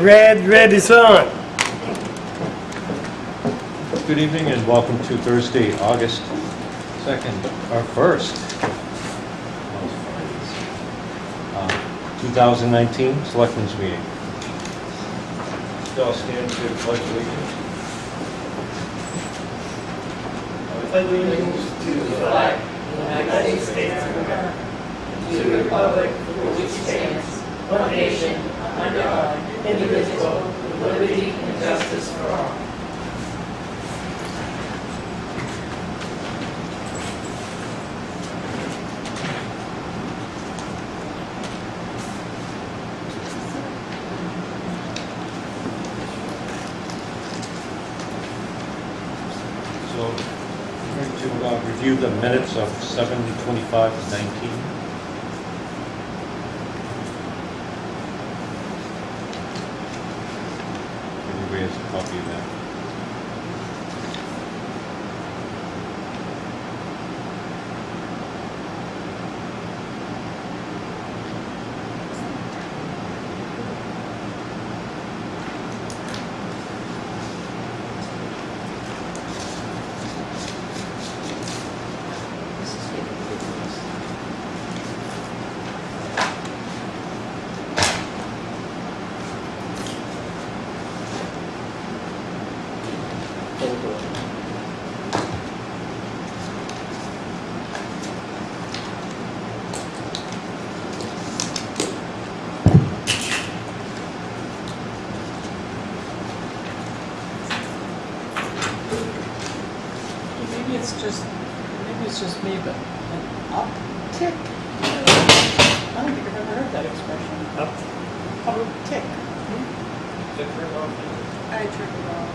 red is on. Good evening and welcome to Thursday, August 2nd, or 1st, 2019 Selectmen's meeting. Still stand to the pledge of allegiance. I pledge allegiance to the flag of the United States of America, to the republic for which it stands, one nation, under God, indivisible, with liberty and justice for all. So we're going to review the minutes of 7/25/19. Everybody has a copy of that. Maybe it's just me, but an uptick? I don't think I've ever heard that expression. Uptick. I turned it off.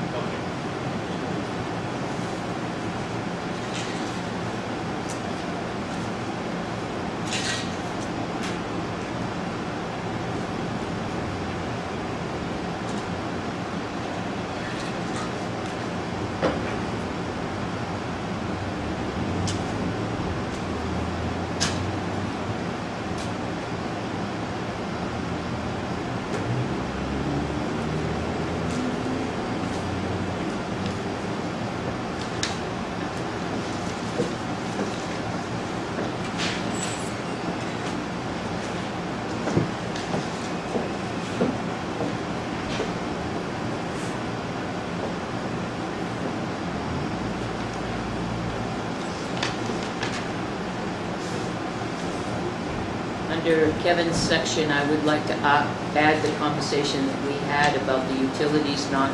Under Kevin's section, I would like to add the conversation that we had about the utilities not,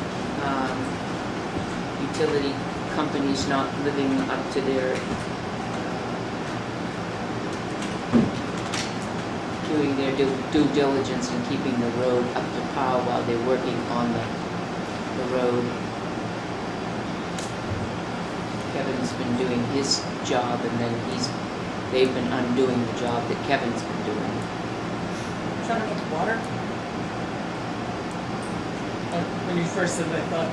utility companies not living up to their, doing their due diligence and keeping the road up to par while they're working on the road. Kevin's been doing his job and then they've been undoing the job that Kevin's been doing. Talking about the water? When you first said that, I thought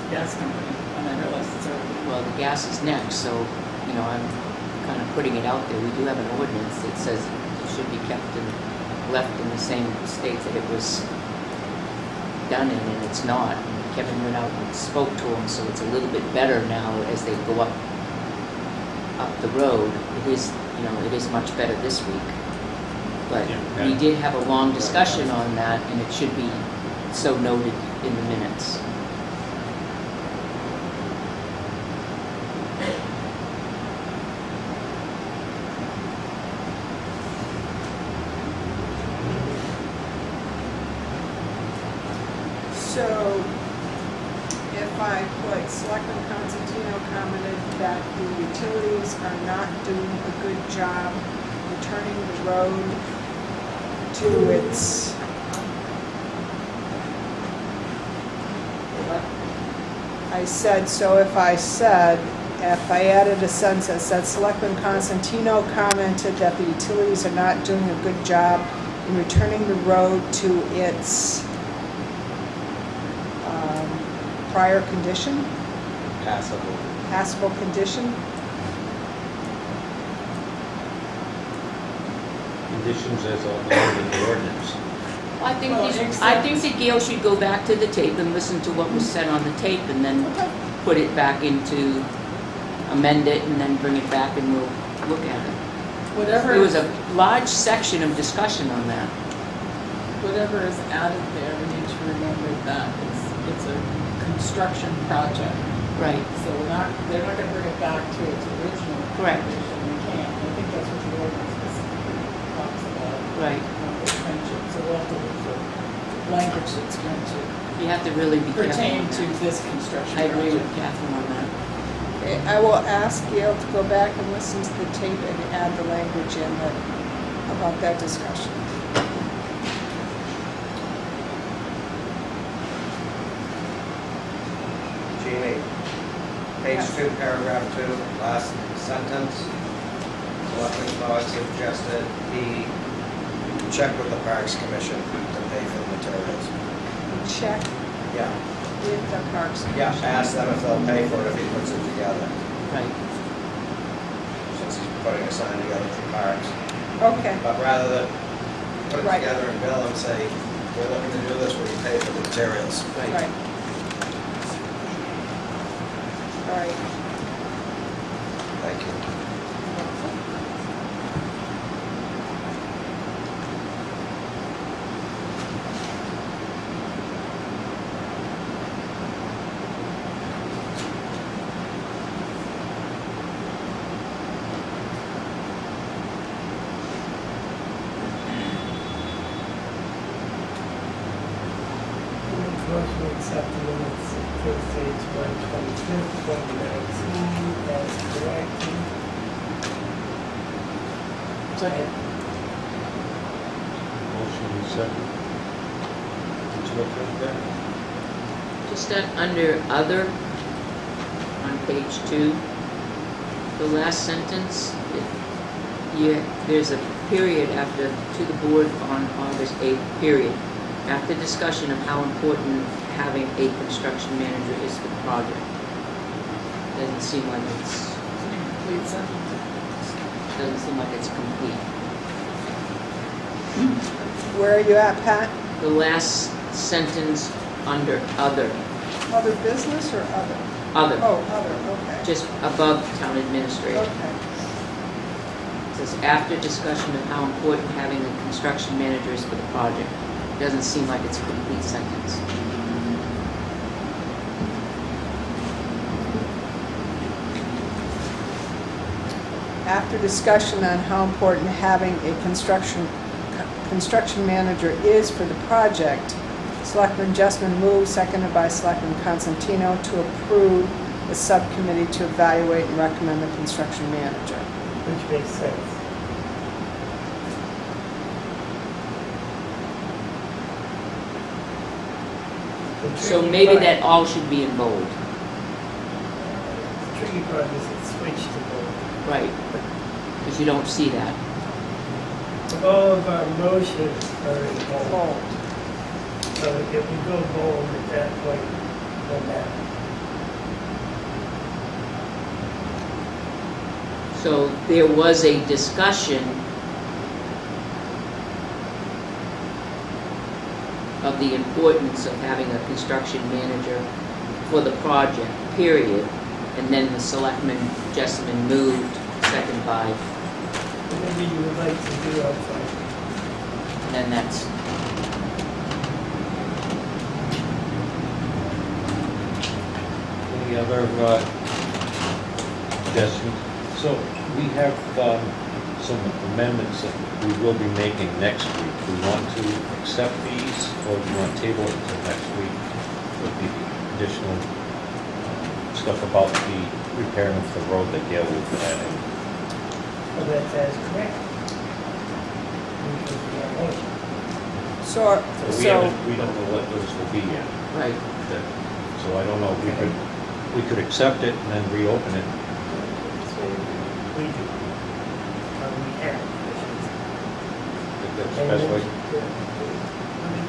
gas company, and I realized it's already. Well, the gas is next, so, you know, I'm kind of putting it out there. We do have an ordinance that says it should be kept and left in the same state that it was done in, and it's not. And Kevin went out and spoke to him, so it's a little bit better now as they go up the road. It is, you know, it is much better this week. But Yeah. we did have a long discussion on that, and it should be so noted in the minutes. So, if I put Selectman Constantino commented that the utilities are not doing a good job returning the road to its, I said, so if I added a sentence that said Selectman Constantino commented that the utilities are not doing a good job in returning the road to its prior condition? Passable condition? Conditions as outlined in the ordinance. I think Well, these, except- I think that Gail should go back to the tape and listen to what was said on the tape and then Okay. put it back into, amend it and then bring it back and we'll look at it. Whatever. There was a large section of discussion on that. Whatever is added there, we need to remember that it's a construction project. Right. So they're not gonna bring it back to its original Correct. condition. We can't. I think that's what the ordinance specifically talks about. Right. Retention. So we'll have to look for language that's going to You have to really be careful pertain on to that. this construction I agree with project. Catherine on that. Okay, I will ask Gail to go back and listen to the tape and add the language in that, about that discussion. Jeannie, page 2, paragraph 2, last sentence. Selectman Todd suggested he check with the Parks Commission to pay for the materials. Check Yeah, with the Parks. yeah, ask them if they'll pay for it if he puts it together, Right. since he's putting a sign together for Parks. Okay, But rather than put it Right. together and bill and say, we're looking to do this, will you pay for the materials? right. All right. Thank you. Motion to accept the minutes of Thursday, July 25th, 2019, as corrected. Second. Motion and second. Did you look at that? Just under other, on page 2, the last sentence, there's a period after, to the board on August 8th, period. After discussion of how important having a construction manager is for the project. Doesn't seem like it's, Complete sentence. doesn't seem like it's complete. Where are you at, Pat? The last sentence under other, Other business or other? other, Oh, other, okay. just above town administrator. Okay. It says, after discussion of how important having a construction manager is for the project. Doesn't seem like it's a complete sentence. After discussion on how important having a construction manager is for the project, Selectman Justman moved, seconded by Selectman Constantino, to approve the subcommittee to evaluate and recommend the construction manager. Which makes sense. The So tricky maybe part- that all should be in bold. The tricky part is it switched to bold. Right. Because you don't see that. All of our motions are in bold. Bold. So if we go bold at that point, then that. So there was a discussion of the importance of having a construction manager for the project, period. And then the selectman, Jessamine moved, second by, Maybe you would like to do outside. and then that's, Any other suggestions? So we have some amendments that we will be making next week. We want to accept these, or we want to table it until next week with the additional stuff about the repairing of the road that Gail will be adding. Well, that's as correct. Which is the motion. So, We don't know what those will be yet. right. So I don't know, we could accept it and then reopen it. So we do. We have. If that's the best way.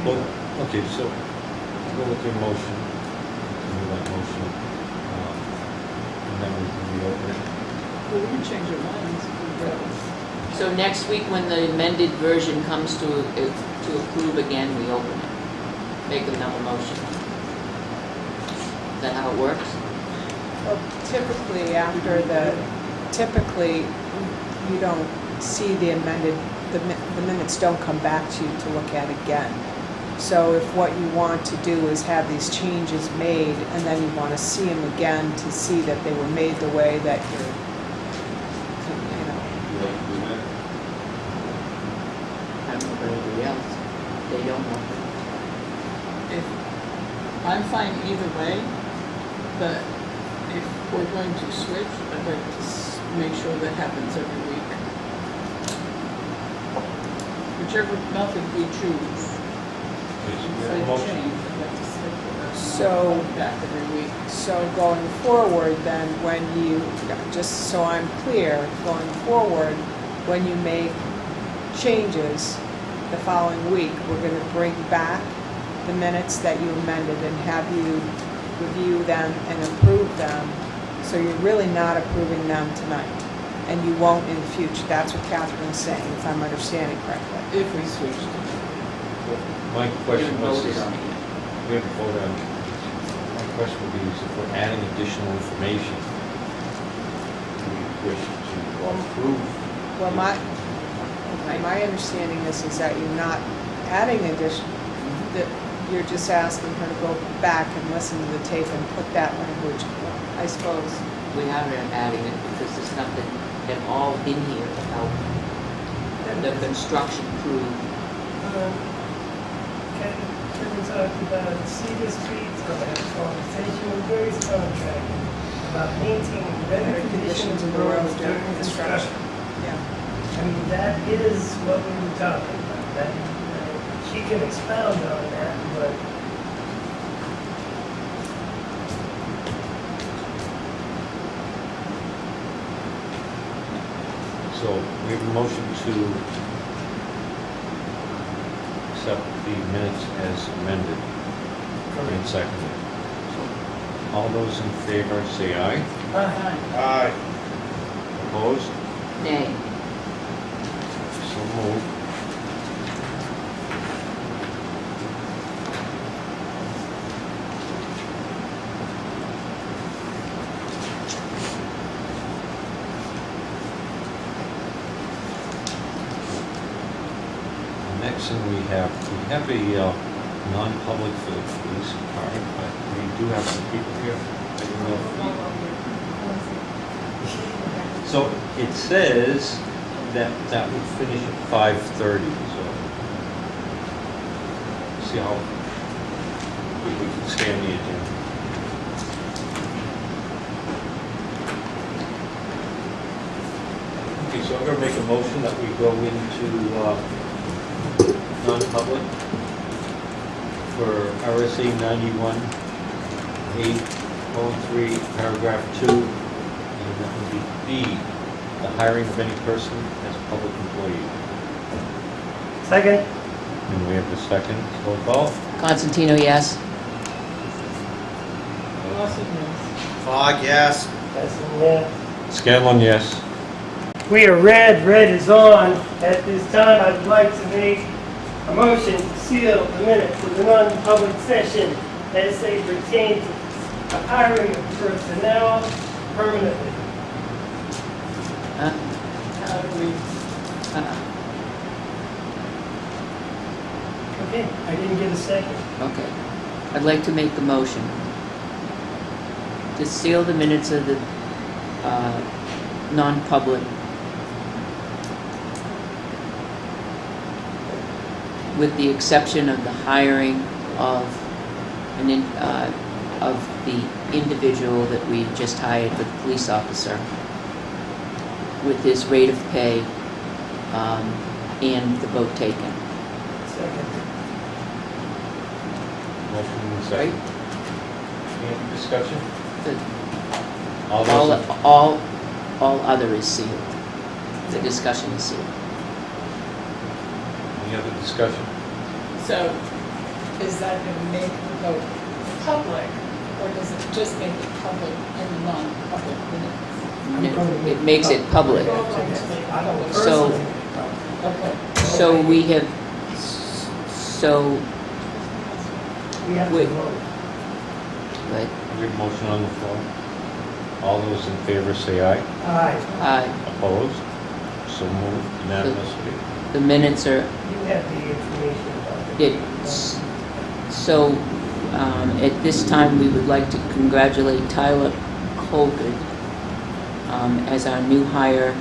Well, okay, so go with your motion, continue that motion, and then we can reopen it. Well, we can change our minds if we go. So next week, when the amended version comes to approve again, we open it. Make another motion. Is that how it works? Well, typically, you don't see the amended, the minutes don't come back to you to look at again. So if what you want to do is have these changes made, and then you want to see them again to see that they were made the way that you're, you know. I don't know about anybody else. They don't know. If, I'm fine either way, but if we're going to switch, I'd like to make sure that happens every week. Whichever method we choose, Is for there a the motion? change, I'd like to stick with it. So- Back every week. So going forward, then, when you, just so I'm clear, going forward, when you make changes the following week, we're going to bring back the minutes that you amended and have you review them and approve them. So you're really not approving them tonight, and you won't in the future. That's what Catherine's saying, if I'm understanding correctly. If we switch to. My We question haven't was, voted is, on it yet. we haven't voted on it. My question would be, is if we're adding additional information, do we wish to approve? Well, my understanding is that you're not adding addition, that you're just asking her to go back and listen to the tape and put that language, I suppose. We haven't adding it because there's nothing at all in here about the construction crew. Kevin talked about Cedar Street, so I had a conversation with Grace contractor about maintaining better conditions of the roads during construction. Yeah. I mean, that is what we were talking about. That, she can expound on that, but So we have a motion to accept the minutes as amended and seconded. So all those in favor say aye. Aye. Opposed? Nay. So moved. Next thing we have a non-public for the police department, but we do have some people here. I don't know if So it says that would finish at 5:30, so see how we can stay on the agenda. Okay, so I'm gonna make a motion that we go into non-public for RSA 91(8)(3), paragraph 2, and that would be B, the hiring of any person as a public employee. second. And we have the second, roll call. Constantino, yes? Lawson, yes. Fogg, yes. That's yeah. Scanlon, yes. We are red is on. At this time, I'd like to make a motion to seal the minutes of the non-public session as they pertain to the hiring of personnel permanently. Huh? How do we, Okay, I didn't get a second. Okay. I'd like to make a motion to seal the minutes of the non-public with the exception of the hiring of of the individual that we just hired for the police officer with his rate of pay and the vote taken. Second. Motion and second. Any discussion? The- All those in- All other is sealed. The discussion is sealed. Any other discussion? so is that going to make the vote public, or does it just make it public and non-public minutes? it makes it public. So, so we have, so, We have to Wait. vote. but, We have a motion on the floor. All those in favor say aye. Aye. Opposed? So moved unanimously. the minutes are, You have the information about it, so, at this time, we would like to congratulate Tyler Colbert, as our new hire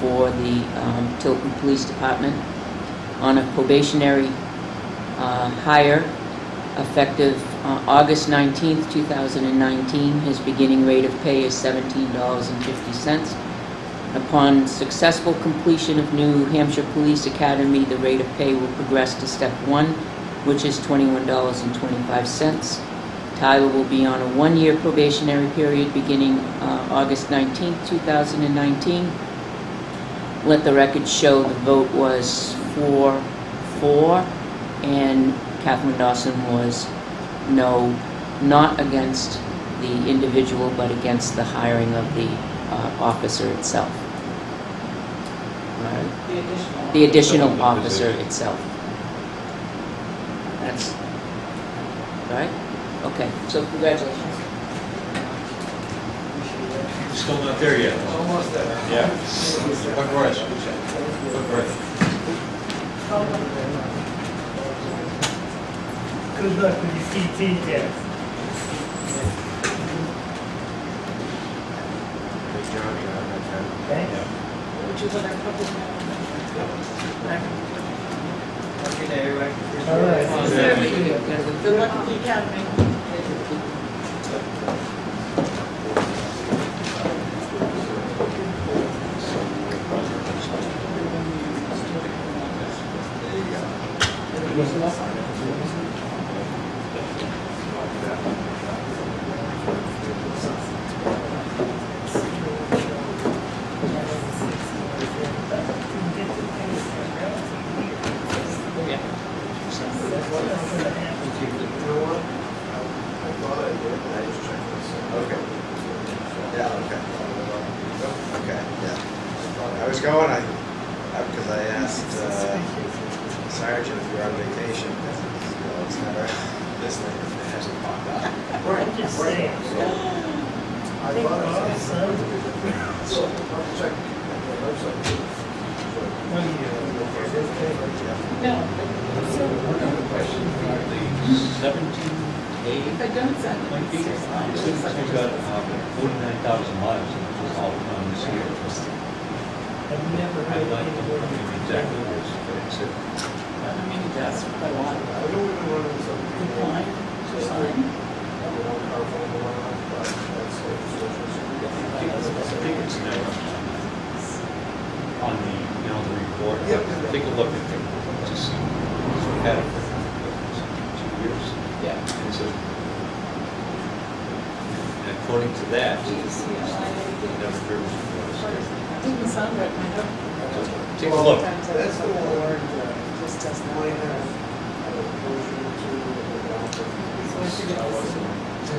for the, Tilton Police Department on a probationary, hire effective, August 19th, 2019. His beginning rate of pay is $17.50. Upon successful completion of New Hampshire Police Academy, the rate of pay will progress to step 1, which is $21.25. Tyler will be on a 1-year probationary period beginning August 19th, 2019. Let the record show the vote was 4-4, and Catherine Dawson was no, not against the individual, but against the hiring of the officer itself. Right? The additional officer itself. That's, right? Okay, so congratulations. Still not there yet. Almost there. Yeah. What verse? What verse? Good luck with your CT test. Okay? Which is what I probably Okay, anyway. All right. Good luck at the academy. Okay. Yeah, okay. Okay, yeah. I was going, because I asked Sergeant if you're on vacation, because it's never, this thing hasn't popped up. I'm just saying. I think awesome. No, 17A. if I don't send it, Might be. it's just fine. It's got 49,000 miles, and it's just all on this year. I've never I heard like the anyone. exact numbers, but it's a, I mean, that's quite a lot. Decline to sign. I think it's never on the, the report. Take a look at it, to see, so we had it for 2 years. Yeah. And so, and according to that, it never driven before. Didn't sound right, my God. So take a look. That's the word, just does not. So I should get this.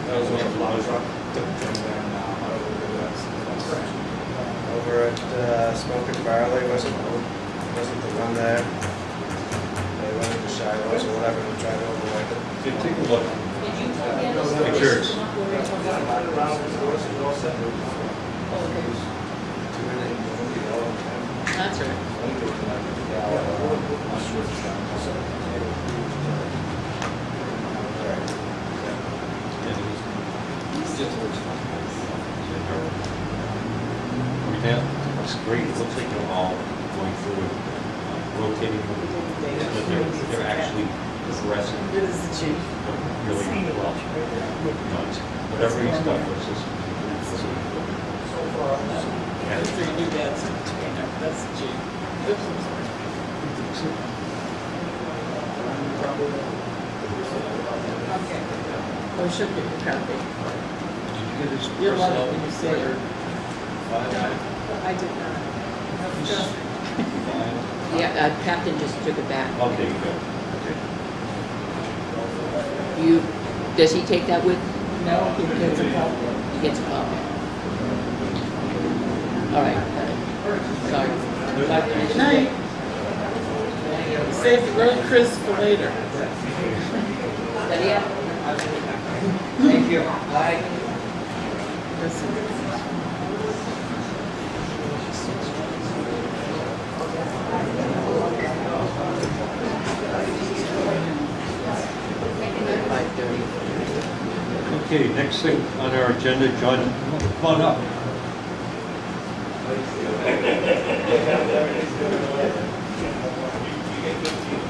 That was one of the last one. Over at Smoke and Barley, wasn't the one there? They went into Shiloh's or whatever and tried to avoid it. Take a look. Did you take that? Pictures. That's right. Yeah, it's great, it looks like they're all going through it, rotating them, but they're actually progressing It is the chief. really well. No, it's, whatever he's done was just. That's for your new dad's. That's the chief. Oops, I'm sorry. Okay. Oh, it should be your copy. Did you get his You'll love personnel it when you see it. record? I did not. Just- Yeah, Captain just took it back. Okay, good. You, does he take that with? No, he gets a copy. He gets a copy. All right. Sorry. Good night. Save the road, Chris, for later. Thank you. Okay, next thing on our agenda, John, come on up.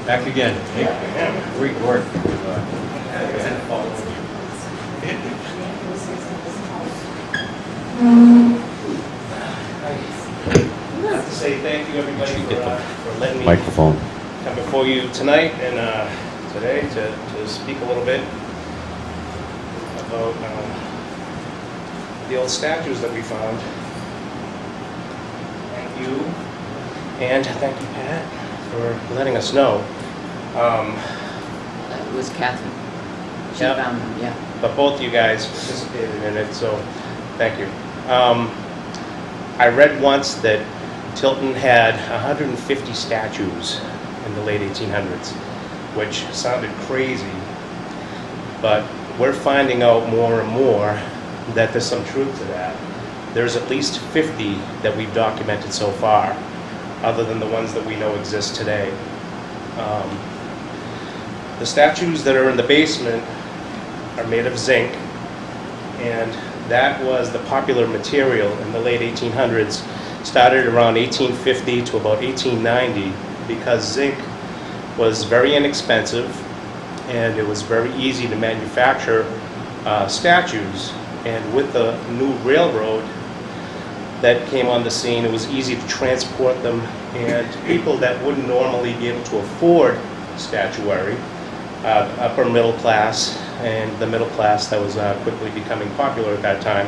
Back again. Hey, great work. I have to say thank you, everybody, for letting me Microphone. come before you tonight and today to speak a little bit about the old statues that we found. Thank you, and thank you, Pat, for letting us know. It was Catherine. She Yep. found them, yeah. But both you guys participated in it, so thank you. I read once that Tilton had 150 statues in the late 1800s, which sounded crazy, but we're finding out more and more that there's some truth to that. There's at least 50 that we've documented so far, other than the ones that we know exist today. The statues that are in the basement are made of zinc, and that was the popular material in the late 1800s, started around 1850 to about 1890, because zinc was very inexpensive and it was very easy to manufacture statues. And with the new railroad that came on the scene, it was easy to transport them, and people that wouldn't normally be able to afford statuary, upper middle class and the middle class that was quickly becoming popular at that time,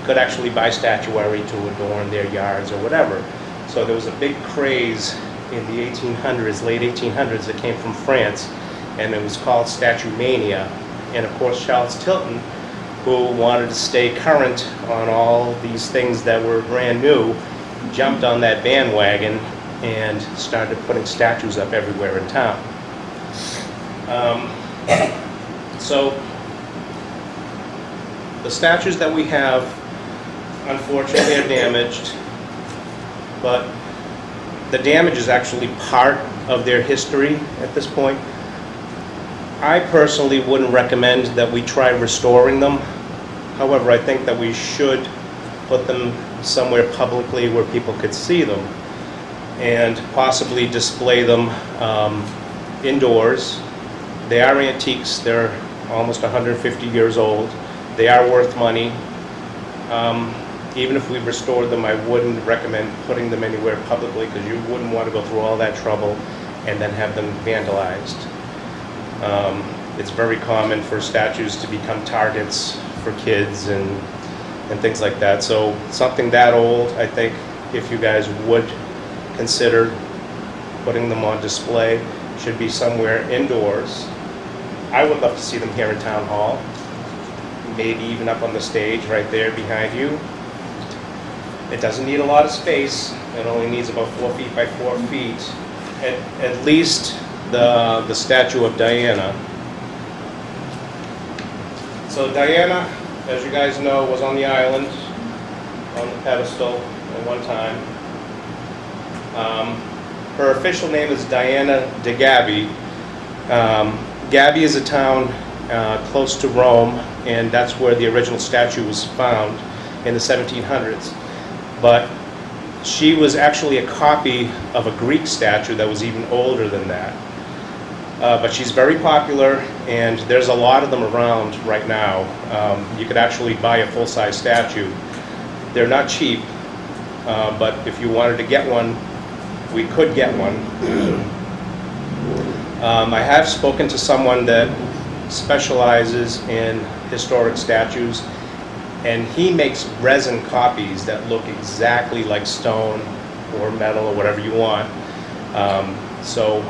could actually buy statuary to adorn their yards or whatever. So there was a big craze in the 1800s, late 1800s, that came from France, and it was called Statue Mania. And of course, Charles Tilton, who wanted to stay current on all these things that were brand new, jumped on that bandwagon and started putting statues up everywhere in town. So the statues that we have, unfortunately, are damaged, but the damage is actually part of their history at this point. I personally wouldn't recommend that we try restoring them. However, I think that we should put them somewhere publicly where people could see them, and possibly display them indoors. They are antiques. They're almost 150 years old. They are worth money. Even if we restored them, I wouldn't recommend putting them anywhere publicly, because you wouldn't want to go through all that trouble and then have them vandalized. It's very common for statues to become targets for kids and things like that. So something that old, I think, if you guys would consider putting them on display, should be somewhere indoors. I would love to see them here in Town Hall, maybe even up on the stage right there behind you. It doesn't need a lot of space. It only needs about 4 feet by 4 feet. At least the statue of Diana. So Diana, as you guys know, was on the island, on the pedestal at one time. Her official name is Diana de Gabi. Gabi is a town close to Rome, and that's where the original statue was found in the 1700s. But she was actually a copy of a Greek statue that was even older than that. But she's very popular, and there's a lot of them around right now. You could actually buy a full-size statue. They're not cheap, but if you wanted to get one, we could get one. I have spoken to someone that specializes in historic statues, and he makes resin copies that look exactly like stone or metal or whatever you want. So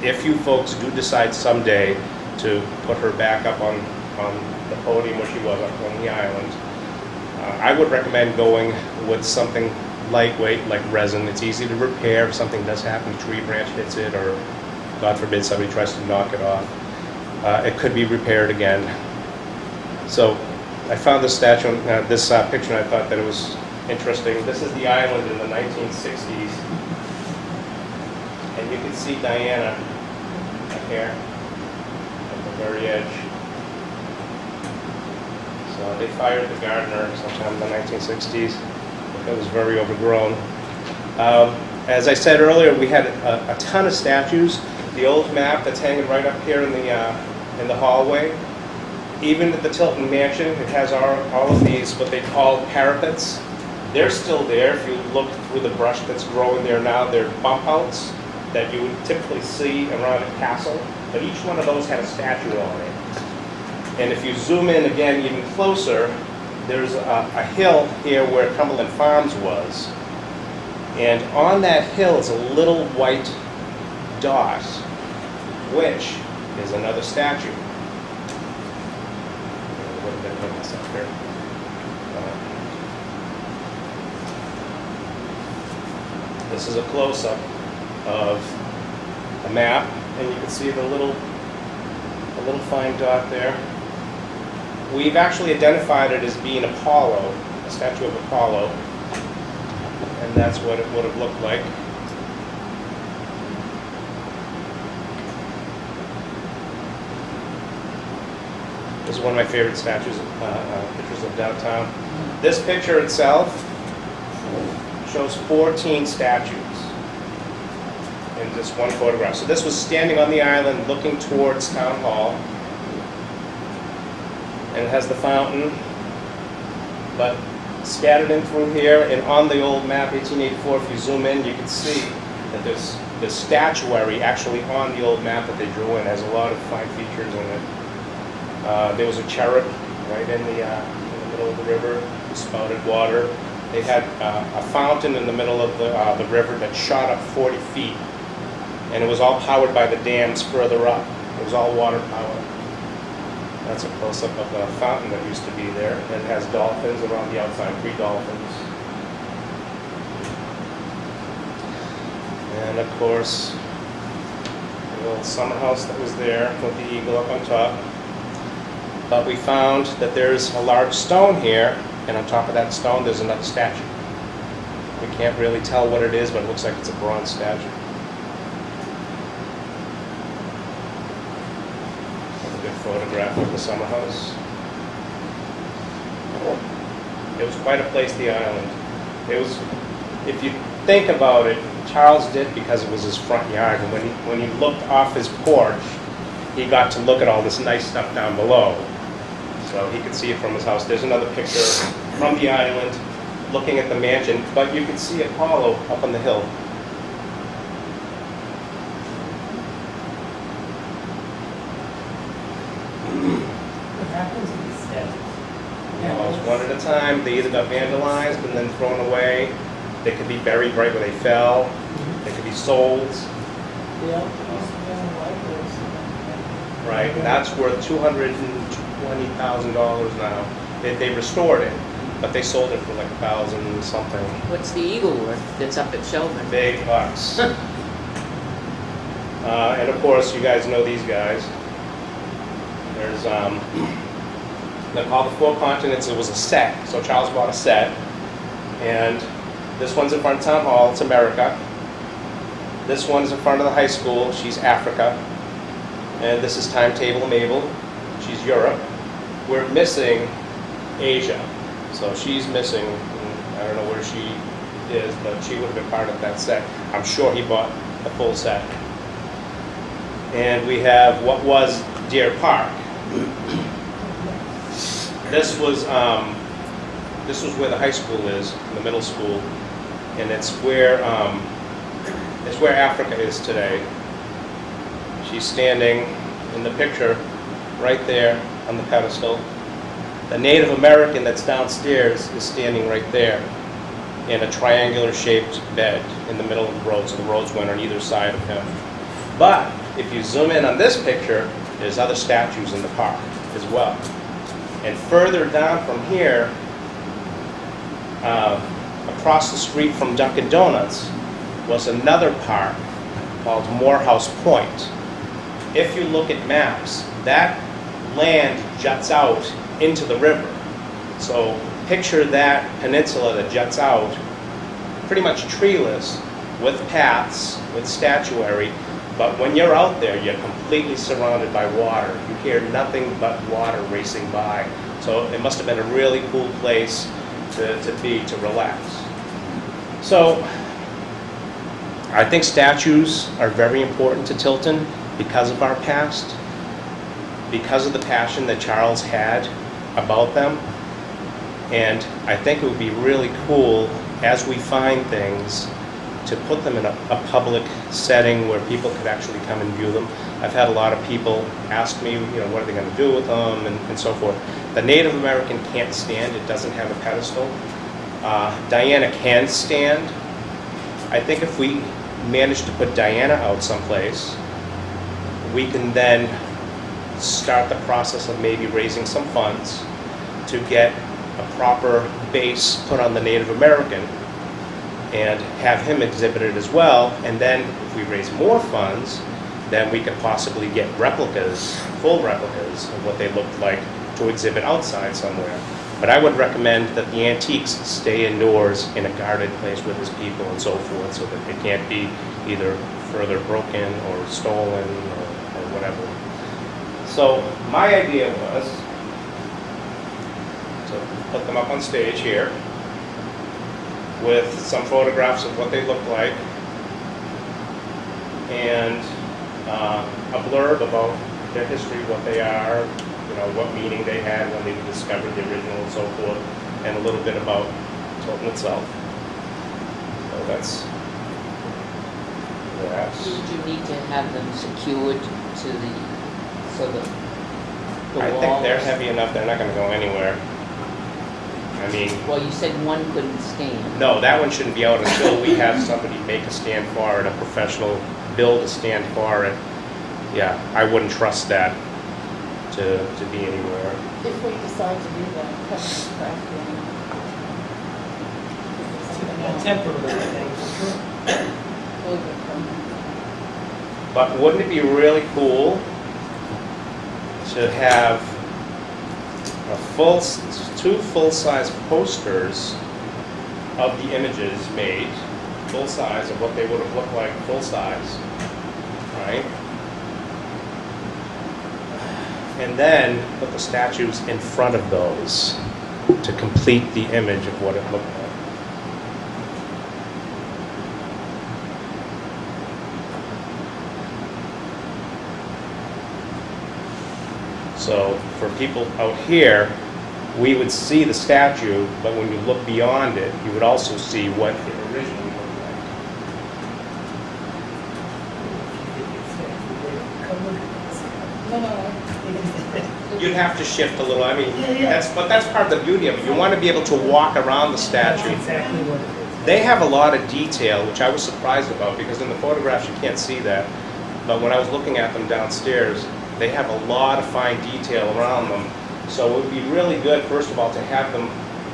if you folks do decide someday to put her back up on the podium where she was up on the island, I would recommend going with something lightweight like resin. It's easy to repair if something does happen, a tree branch hits it, or God forbid somebody tries to knock it off. It could be repaired again. So I found this statue, this picture, and I thought that it was interesting. This is the island in the 1960s. And you can see Diana up here at the very edge. So they fired the gardener sometime in the 1960s. It was very overgrown. As I said earlier, we had a ton of statues. The old map that's hanging right up here in the hallway. Even at the Tilton Mansion, it has all of these, what they call parapets. They're still there. If you look through the brush that's growing there now, they're bump outs that you would typically see around a castle. But each one of those had a statue on it. And if you zoom in again even closer, there's a hill here where Cumberland Farms was. And on that hill is a little white dot, which is another statue. What did I put this up here? This is a close-up of the map, and you can see the little fine dot there. We've actually identified it as being Apollo, a statue of Apollo, and that's what it would have looked like. This is one of my favorite statues, pictures of downtown. This picture itself shows 14 statues in just one photograph. So this was standing on the island looking towards Town Hall. And it has the fountain, but scattered in through here and on the old map, 1884, if you zoom in, you can see that there's statuary actually on the old map that they drew in. It has a lot of fine features in it. There was a cherub right in the middle of the river, spouted water. They had a fountain in the middle of the river that shot up 40 feet, and it was all powered by the dams further up. It was all water powered. That's a close-up of the fountain that used to be there. It has dolphins around the outside, 3 dolphins. And of course, the old summer house that was there with the eagle up on top. But we found that there's a large stone here, and on top of that stone there's another statue. We can't really tell what it is, but it looks like it's a bronze statue. That's a good photograph of the summer house. It was quite a place, the island. It was, if you think about it, Charles did because it was his front yard, and when he looked off his porch, he got to look at all this nice stuff down below. So he could see it from his house. There's another picture from the island looking at the mansion, but you can see Apollo up on the hill. What happens to these statues? It's one at a time. They either got vandalized and then thrown away. They could be buried right where they fell. They could be sold. Yeah, most of them are like those. Right, and that's worth $220,000 now. They restored it, but they sold it for like $1,000 something. What's the eagle worth that's up at Shelburne? Big bucks. And of course, you guys know these guys. There's, they're called the Four Continents. It was a set, so Charles bought a set. And this one's in front of Town Hall, it's America. This one's in front of the high school, she's Africa. And this is Timetable Mabel, she's Europe. We're missing Asia, so she's missing. I don't know where she is, but she would have been part of that set. I'm sure he bought the full set. And we have what was Deer Park. This was where the high school is, the middle school, and it's where Africa is today. She's standing in the picture right there on the pedestal. The Native American that's downstairs is standing right there in a triangular shaped bed in the middle of the road, so the roads went on either side of him. But if you zoom in on this picture, there's other statues in the park as well. And further down from here, across the street from Dunkin' Donuts was another park called Morehouse Point. If you look at maps, that land juts out into the river. So picture that peninsula that juts out, pretty much treeless, with paths, with statuary, but when you're out there, you're completely surrounded by water. You hear nothing but water racing by. So it must have been a really cool place to relax. So I think statues are very important to Tilton because of our past, because of the passion that Charles had about them. And I think it would be really cool, as we find things, to put them in a public setting where people could actually come and view them. I've had a lot of people ask me, what are they going to do with them, and so forth. The Native American can't stand. It doesn't have a pedestal. Diana can stand. I think if we manage to put Diana out someplace, we can then start the process of maybe raising some funds to get a proper base put on the Native American and have him exhibited as well. And then if we raise more funds, then we could possibly get replicas, full replicas of what they looked like to exhibit outside somewhere. But I would recommend that the antiques stay indoors in a guarded place with his people and so forth, so that they can't be either further broken or stolen or whatever. So my idea was to put them up on stage here with some photographs of what they look like and a blurb about their history, what they are, what meaning they had when they discovered the original and so forth, and a little bit about Tilton itself. So that's that. Would you need to have them secured to so the I walls? think they're heavy enough, they're not going to go anywhere. I mean, Well, you said one couldn't stand. no, that one shouldn't be out until we have somebody make a stand for it, a professional build a stand for it. Yeah, I wouldn't trust that to be anywhere. If we decide to do that, custom crafting. A temporary thing. But wouldn't it be really cool to have two full-size posters of the images made, full-size of what they would have looked like full-size, right? And then put the statues in front of those to complete the image of what it looked like. So for people out here, we would see the statue, but when you look beyond it, you would also see what it originally looked like. You'd have to shift a little. I mean, that's part of the beauty of it. You want to be able to walk around the statue. Exactly what it is. They have a lot of detail, which I was surprised about, because in the photographs you can't see that. But when I was looking at them downstairs, they have a lot of fine detail around them. So it would be really good, first of all, to have them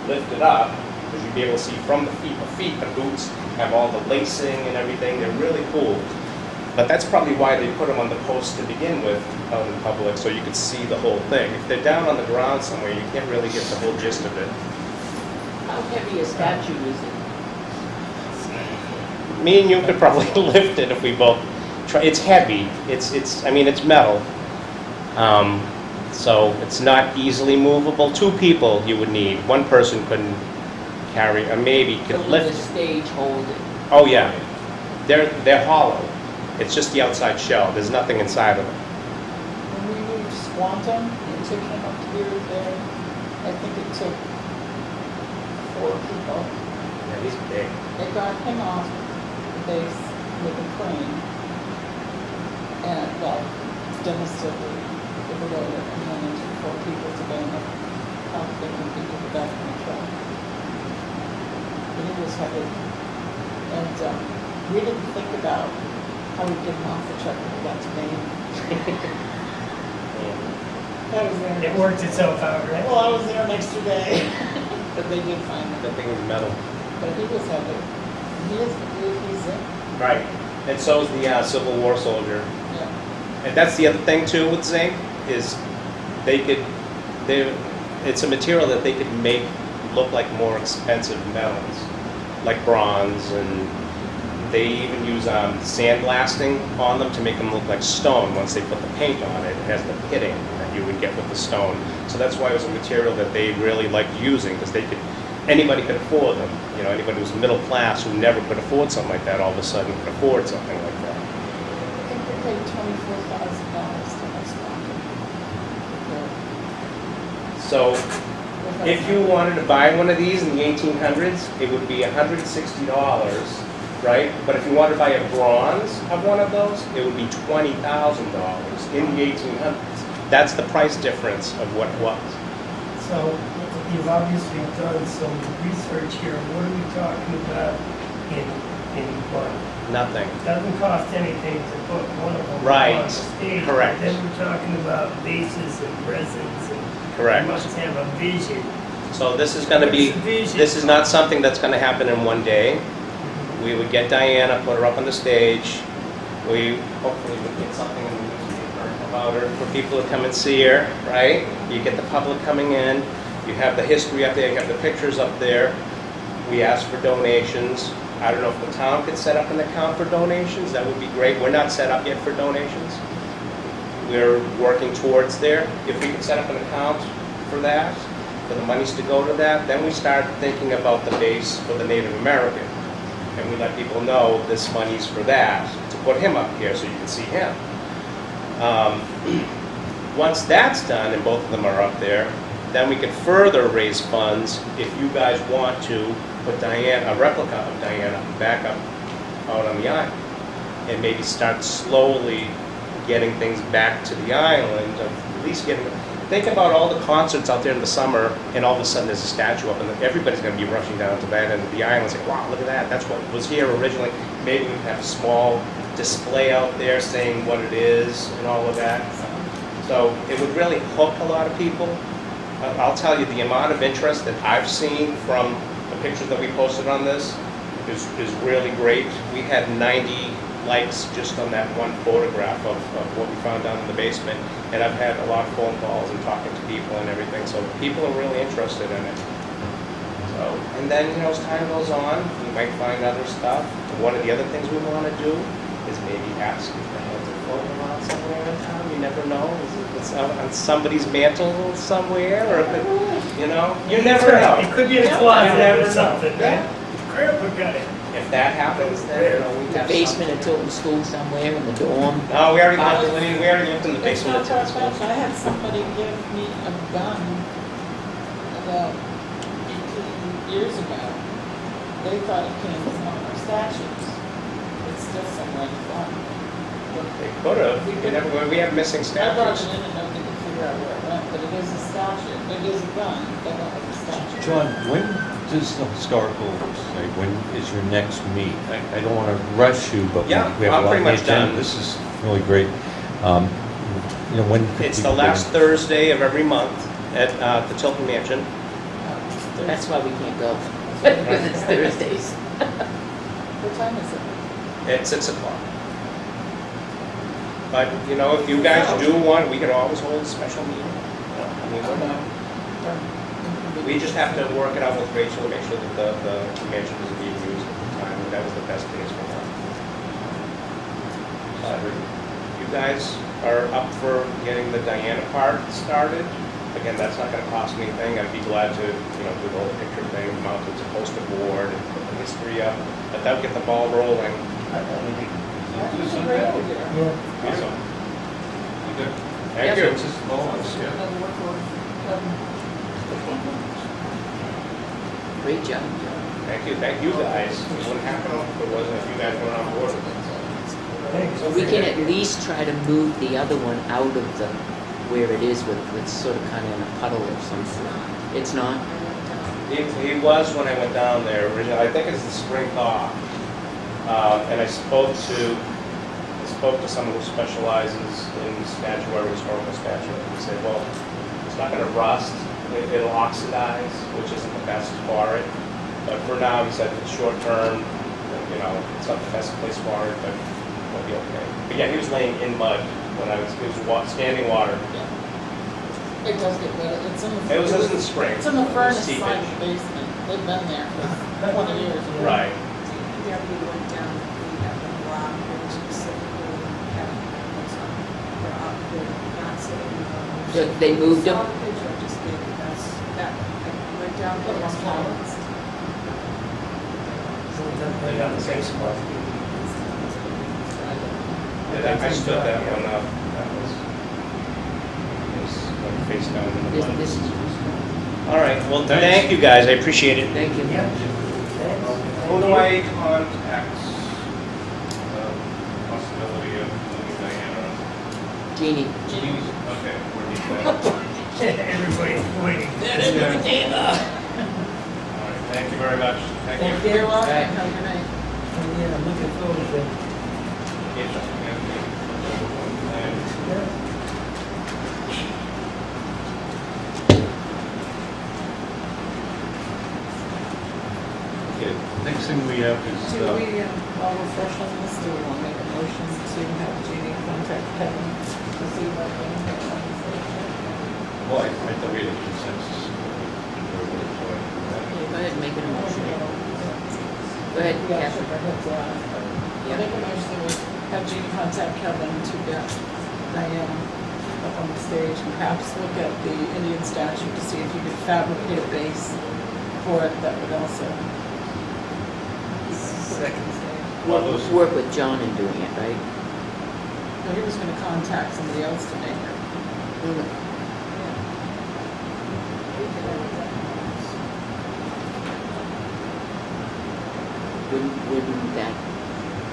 lifted up, because you'd be able to see from the feet, the boots have all the lacing and everything. They're really cool. But that's probably why they put them on the post to begin with out in public, so you could see the whole thing. If they're down on the ground somewhere, you can't really get the whole gist of it. How heavy a statue is it? Me and you could probably lift it if we both try. It's heavy. I mean, it's metal. So it's not easily movable. Two people you would need. One person couldn't carry, or maybe could So lift the it. stage hold it? Oh yeah, they're hollow. It's just the outside shell. There's nothing inside of it. When we moved Squantum and took him up here there, I think it took 4 people. Yeah, he's big. They got him off the base with a crane and, Dennis took the loader, and then it took 4 people to bring him up the into the back of the truck. But it was heavy. And, we didn't think about how we get him off the truck when we got to Maine. That was there. It worked itself out, right? Well, I was there an extra day. But they did find it. That thing is metal. But he was having, he's in, Right. And so is the Civil War soldier. yeah. And that's the other thing too with zinc, is it's a material that they could make look like more expensive metals, like bronze, and they even use sandblasting on them to make them look like stone. Once they put the paint on it, it has the pitting that you would get with the stone. So that's why it was a material that they really liked using, because anybody could afford them. You know, anybody who was middle class who never could afford something like that, all of a sudden could afford something like that. I think they paid $24,000 to us. So if you wanted to buy one of these in the 1800s, it would be $160, right? But if you wanted to buy a bronze of one of those, it would be $20,000 in the 1800s. That's the price difference of what it was. So you've obviously done some research here. What are we talking about in one? Nothing. Doesn't cost anything to put one of them Right. on the stage. Correct. Then we're talking about bases and resins and Correct. you must have a vision. So this is going to be, What's the vision? this is not something that's going to happen in one day. We would get Diana, put her up on the stage. We hopefully would get something in the newspaper about her for people to come and see her, right? You get the public coming in. You have the history up there. You have the pictures up there. We ask for donations. I don't know if the town could set up an account for donations. That would be great. We're not set up yet for donations. We're working towards there. If we could set up an account for that, for the monies to go to that, then we start thinking about the base for the Native American. And we let people know this money's for that, to put him up here so you can see him. Once that's done and both of them are up there, then we can further raise funds if you guys want to put a replica of Diana back up out on the island, and maybe start slowly getting things back to the island, of at least getting. Think about all the concerts out there in the summer, and all of a sudden there's a statue up, and everybody's going to be rushing down to that end of the island and say, wow, look at that, that's what was here originally. Maybe we can have a small display out there saying what it is and all of that. So it would really hook a lot of people. I'll tell you, the amount of interest that I've seen from the pictures that we posted on this is really great. We had 90 likes just on that one photograph of what we found down in the basement, and I've had a lot of phone calls and talking to people and everything, so people are really interested in it. So, and then, you know, as time goes on, we might find other stuff. One of the other things we want to do is maybe ask if they have to float around somewhere in town. You never know. It's out on somebody's mantle somewhere, or if it, you know, you never know. It could be in a closet never or know. something, Yeah. right? Grandpa got it. If that happens, then, you know, we The have basement something. of Tilton School somewhere, in the dorm. No, we already lived in the It's basement not of far Tilton fetched. School. I had somebody give me a gun about 18 years ago. They thought it came from one of our statues. It's still somewhere in the farm. They could have. We have missing I brought it statues. in and nobody could figure out where it went, but it is a statue. It is a gun, but not like a statue. John, when does the historical say, when is your next meet? I don't want to rush you, but we Yeah, we have I'm a lot pretty on the much agenda. done. This is really great. You know, when could It's we the last begin? Thursday of every month at the Tilton Mansion. That's why we can't go, because it's Thursdays. What time is it? At 6 o'clock. But, you know, if you guys do want, we could always hold a special meeting. I mean, we're not- we just have to work it out with Rachel to make sure that the mansion isn't being used at the time, and that was the best days for that. But you guys are up for getting the Diana part started. Again, that's not gonna cost me anything. I'd be glad to, you know, do the whole picture thing, mount it to poster board and put the history up, but that'll get the ball rolling. That's a great idea. So, Good. thank you. It's just moments, yeah. Another work order. Great job. Thank you guys. It wouldn't happen if it wasn't, if you guys weren't on board with it. Thanks. We can at least try to move the other one out of the, where it is with, it's sort of kind of in a puddle or something. It's not? He was when I went down there originally. I think it's the spring thaw. And I spoke to someone who specializes in statuary, historical statuary. He said, well, it's not going to rust. it'll oxidize, which isn't the best for it. But for now, he said it's short term, you know, it's not the best place for it, but it'll be okay. But yeah, he was laying in mud when it was standing water. It does get better. It's in the. It was in the spring. It's in the It was furnace seepage. side of the basement. They've been there for 20 years. Right. DPW went down, we have a lot, very specifically, kept those on, they're up, they're not sitting. So they moved them? Saw the picture I just gave you, that, I went down to one house. They got the same spot. Yeah, I stood that one up. That was like face down in the This, mud. this is, All right, well, Thanks. thank you guys, I appreciate it. thank you. Who do I contact? The possibility of moving Diana. Jeannie, Jeannie's, Okay, where do you go? Everybody's waiting. All right, thank you very much. Thank you. You're welcome. Right. Have a good night. Yeah, I'm looking forward to it. okay, next thing we have is, Do we, while we're fresh on this, do we want to make a motion to have Jeannie contact Kevin to see about getting her conversation? well, I thought we had a consensus. go ahead and make an motion. Go ahead, We got Catherine. shook our heads last, but I Yeah. make a motion to have Jeannie contact Kevin to get Diana up on the stage and perhaps look at the Indian statute to see if you could fabricate a base for it that would also. Second stage. Well, those, Work with John in doing it, right? No, he was gonna contact somebody else to make it. Wouldn't that,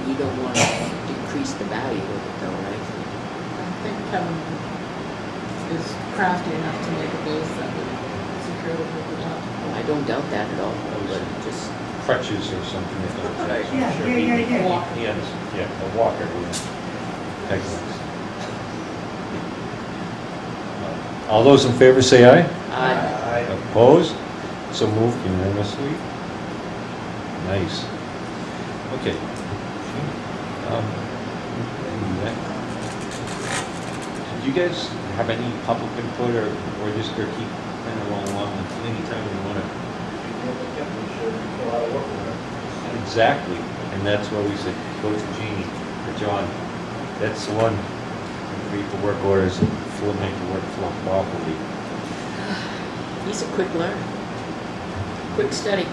you don't want to decrease the value of it though, right? I think Kevin is crafty enough to make a base that would secure the people up. Well, I don't doubt that at all, but just, crutches or something like that. Yeah. Walk. He has, yeah, a walker, yeah. Excellent. All those in favor say aye. I, Opposed? So moved unanimously. Nice. Okay. Did you guys have any public input or just gonna keep kind of rolling along anytime you want to? Exactly, and that's why we said go to Jeannie or John. That's the one. Read the work orders and make the work flow properly. he's a quick learner. Quick study.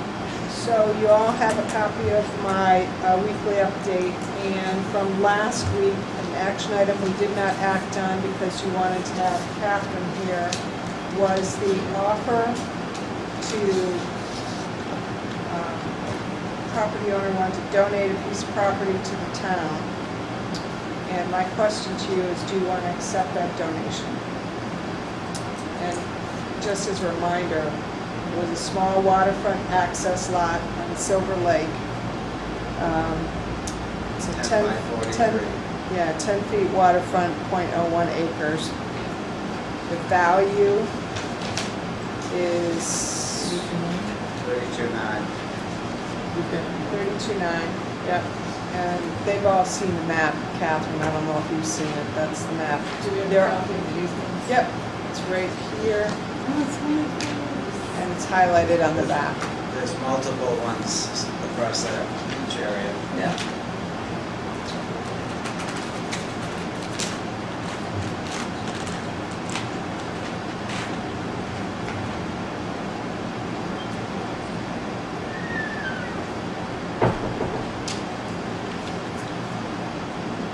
So you all have a copy of my weekly update, and from last week, an action item we did not act on because you wanted to have Catherine here, was the offer to, property owner wanted to donate a piece of property to the town. And my question to you is, do you want to accept that donation? And just as a reminder, it was a small waterfront access lot on Silver Lake. It's a 10 by 43. 10 feet waterfront, 0.01 acres. The value is 32.9. 32.9, yep. And they've all seen the map, Catherine, I don't know if you've seen it, that's the map. Do we have There- a copy of these ones? Yep, it's right here, Oh, it's wonderful. and it's highlighted on the back. There's multiple ones across that each area. Yeah.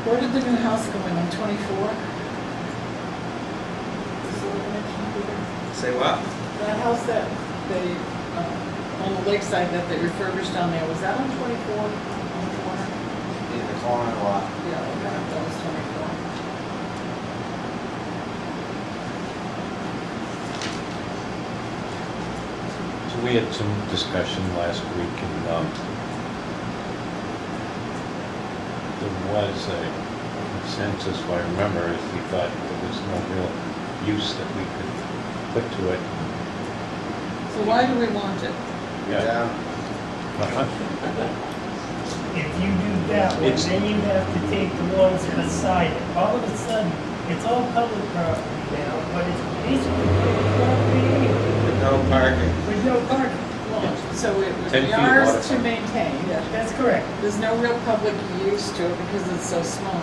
Where did the new house go in, on 24? Say what? That house that they, on the lakeside that they refurbished down there, was that on 24? On the corner? In the corner lot. Yeah, okay, that was 24. So we had some discussion last week, and there was a consensus, if I remember, is we thought there was no real use that we could put to it. So why do we want it? Yeah. If you do that one, It's- then you have to take the ones beside it. All of a sudden, it's all public property now, but it's basically public property anyway, No parking. with no parking. So it would 10 be feet ours to waterfront. maintain. That's correct. There's no real public use to it because it's so small.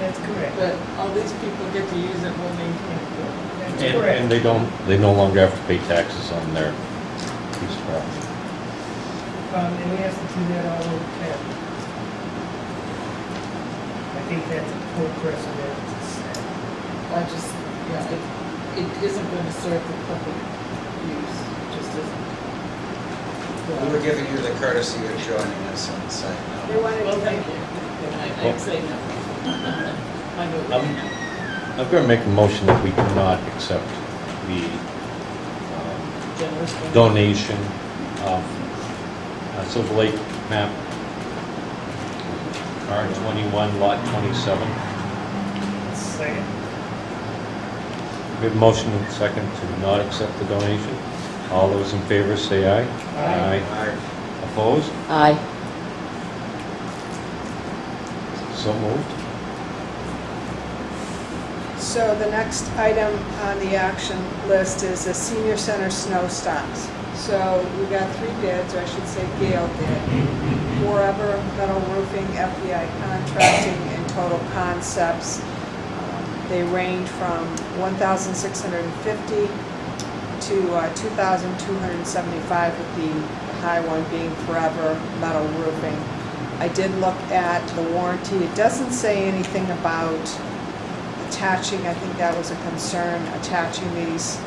That's correct. But all these people get to use it, we'll maintain it. That's And correct. they no longer have to pay taxes on their piece of property. And we have to do that all over town. I think that's a poor precedent to set. I just, yeah, it isn't going to serve the public use, it just isn't. We were giving you the courtesy of joining us and saying They no. wanted Well, to thank you. I'd say no. I know. I'm going to make a motion that we do not accept the Generous donation of Silver Lake map, R21, lot 27. Second. We have a motion and a second to not accept the donation. All those in favor say aye. Aye. Aye. Opposed? Aye. So moved. So the next item on the action list is the senior center snow stops. So we got 3 bids, or I should say Gale did. Forever Metal Roofing, FBI Contracting, and Total Concepts. They range from $1,650 to $2,275, with the high one being Forever Metal Roofing. I did look at the warranty. It doesn't say anything about attaching, I think that was a concern, attaching these,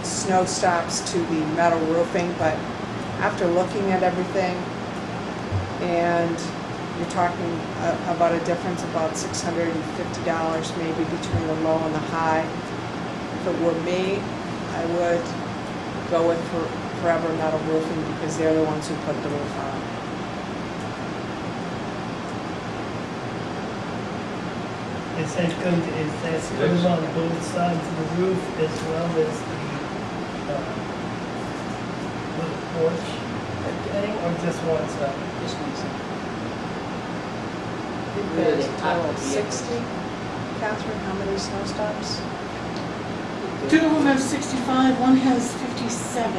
snow stops to the metal roofing, but after looking at everything, and you're talking about a difference about $650 maybe between the low and the high. If it were me, I would go with Forever Metal Roofing because they're the ones who put the roof on. Is that goes on both sides of the roof as well as the little porch thing, or just one side? Just one second. There's Really a hot total of to be able 60. Catherine, how many snow stops? 2 of them have 65, one has 57.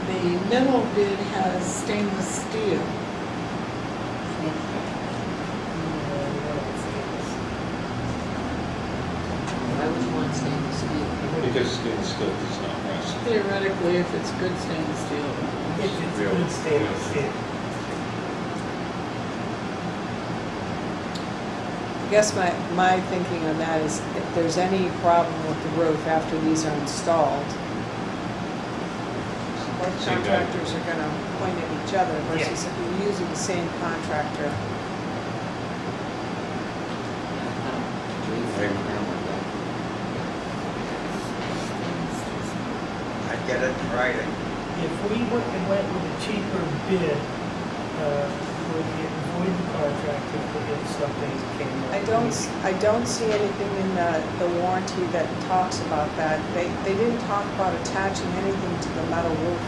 The middle bid has stainless steel. Why would you want stainless steel? Because it still does not rest. Theoretically, if it's good stainless steel. If it's good stainless steel. I guess my thinking on that is if there's any problem with the roof after these are installed, both Same guy. contractors are gonna point at each other versus if you're using the same contractor. I'd get it in writing. If we went with a cheaper bid, would we avoid the contractor if something came up? I don't see anything in the warranty that talks about that. They didn't talk about attaching anything to the metal roof.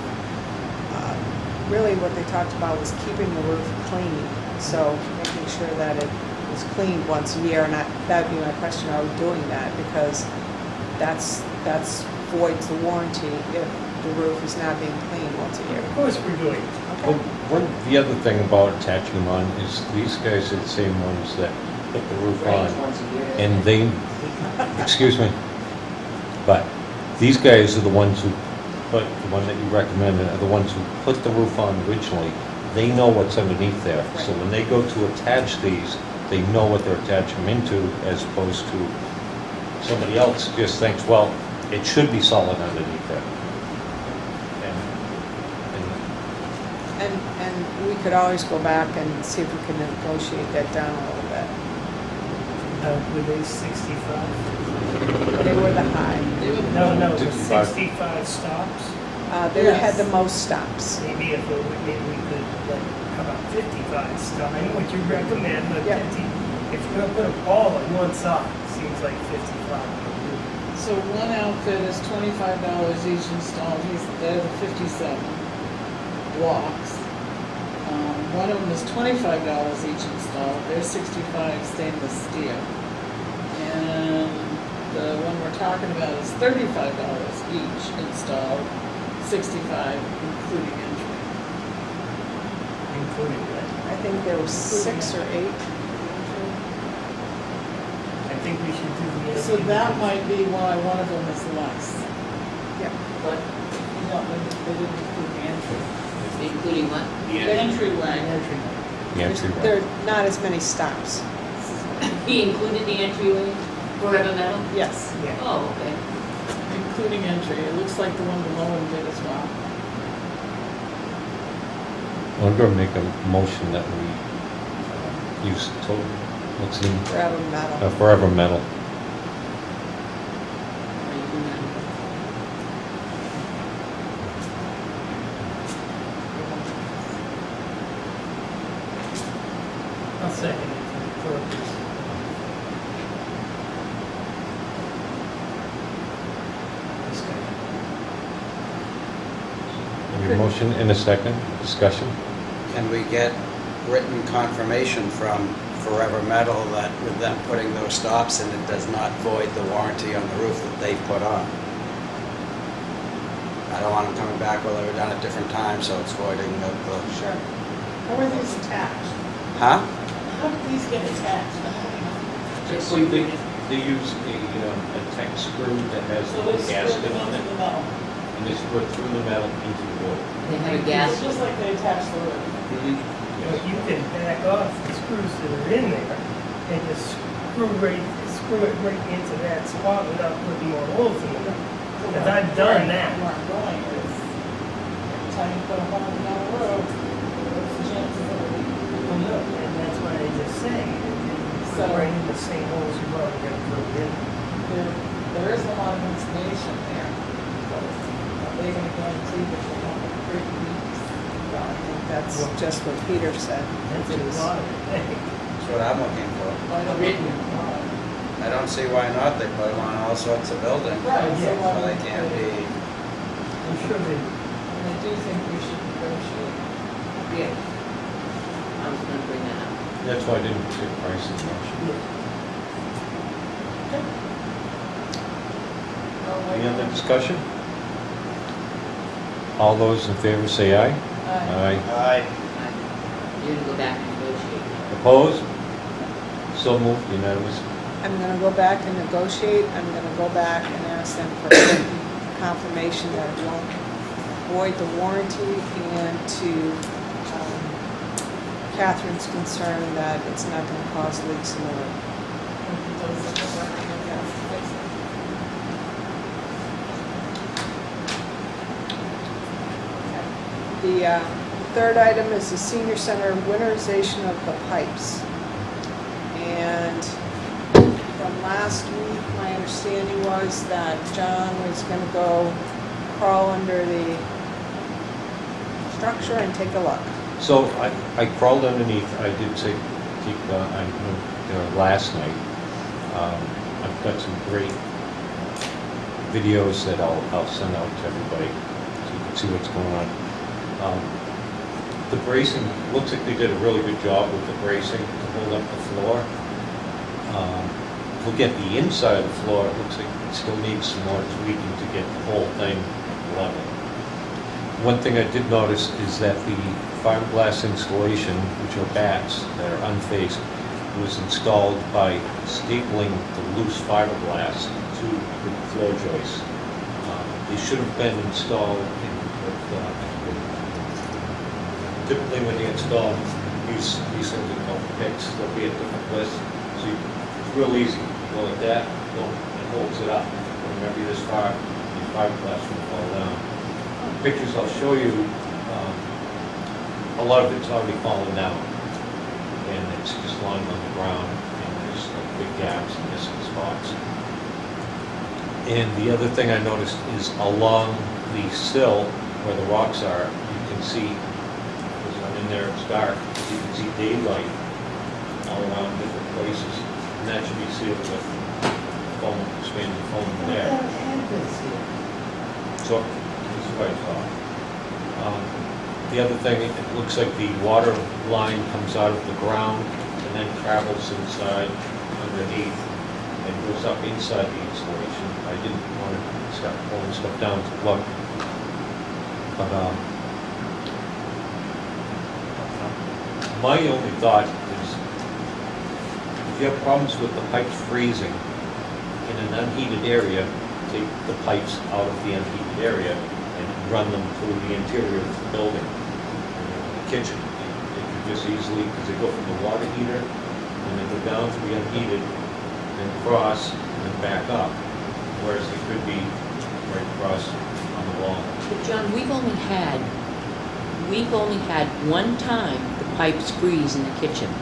Really what they talked about was keeping the roof clean, so making sure that it was cleaned once a year, and that'd be my question, are we doing that? Because that's voids the warranty if the roof is not being cleaned once a year. Of course we're doing it. The other thing about attaching them on is these guys are the same ones that put the roof Rains on. once a year. And they, excuse me, but these guys are the ones who put, the one that you recommended, are the ones who put the roof on originally. They know what's underneath there. So when they go to attach these, they know what they're attaching them into, as opposed to somebody else just thinks, well, it should be solid underneath there. And we could always go back and see if we can negotiate that down a little bit. Were they 65? They were the high. No, 65. 65 stops. They Yes. had the most stops. Maybe we could, like, how about 55 stops? I know what you recommend, but Yeah. 50, if you're gonna put them all on one side, it seems like 55. So one outfit is $25 each installed, they're the 57 blocks. One of them is $25 each installed, they're 65 stainless steel. And the one we're talking about is $35 each installed, 65 including entry. Including that. I think there was 6 or 8. I think we should do the. So that might be why one of them is less. But You know, they didn't include the entry. including what? The entryway. The entryway. There are not as many stops. He included the entryway, Forever Metal? Yes. Yeah. Oh, okay. Including entry, it looks like the one below him did as well. I'm going to make a motion that we use total, what's in, Forever metal. Forever Metal. Are you doing that? I'll second it for the purpose. Discussion. Your motion in a second, discussion? Can we get written confirmation from Forever Metal that with them putting those stops in, it does not void the warranty on the roof that they put on? I don't want them coming back, well, they were done at different times, so it's voiding the, Sure. How are these attached? huh? How do these get attached? Typically, they use a tech screw that has a So little they gasket screw them on it, into the metal. and they screw it through the metal into the wood. They have a It's gas. just like they attach the roof. But you can back off the screws that are in there and just screw it right into that spot without putting more holes in it. Because I've done that. Where I'm going is, every time you put a hole in the metal roof, what's the chances of it leaking? Well, no, and that's why I just say, it's So- right in the same holes you've already got drilled in. There isn't a lot of information there. But are they gonna guarantee that they won't have great leaks? Well, I think that's just what Peter said. That's a lot of it. That's what I'm looking for. Why don't Written. I don't see why not, they put them on all sorts of buildings. Right, so Yeah, why So they don't can't be, I'm sure they, And I do think we should negotiate. Yeah. I was gonna bring that up. That's why I didn't say price in motion. Any other discussion? All those in favor say aye. Aye. aye. You're gonna go back and negotiate. Opposed? So moved, unanimous. I'm gonna go back and negotiate. I'm gonna go back and ask them for written confirmation that it won't void the warranty, and to Catherine's concern that it's not gonna cause leaks in the roof. The third item is the senior center winterization of the pipes. And from last week, my understanding was that John was gonna go crawl under the structure and take a look. So I crawled underneath, I did take, last night. I've got some great videos that I'll send out to everybody so you can see what's going on. The bracing, looks like they did a really good job with the bracing to hold up the floor. Look at the inside of the floor, it looks like it still needs some more tweaking to get the whole thing level. One thing I did notice is that the fiberglass installation, which are bats that are unfaced, was installed by stapling the loose fiberglass to the floor joists. They should have been installed typically when you install these things are called picks, they'll be at different places. So it's real easy. You go like that, boom, it holds it up. Whenever you're this far, your fiberglass will fall down. Pictures I'll show you, a lot of it's already fallen down. And it's just lying on the ground, and there's like big gaps and missing spots. And the other thing I noticed is along the sill where the rocks are, you can see, because I'm in there, it's dark, you can see daylight all around different places, and that should be sealed with foam, expanded foam there. So, this is what I thought. The other thing, it looks like the water line comes out of the ground and then travels inside underneath and goes up inside the installation. I didn't want to start pulling stuff down to look. But, my only thought is, if you have problems with the pipes freezing in an unheated area, take the pipes out of the unheated area and run them through the interior of the building, the kitchen. They could just easily, because they go from the water heater, and they go down to the unheated, then cross, and then back up. Whereas they could be right across on the wall. But John, we've only had one time the pipes freeze in the kitchen,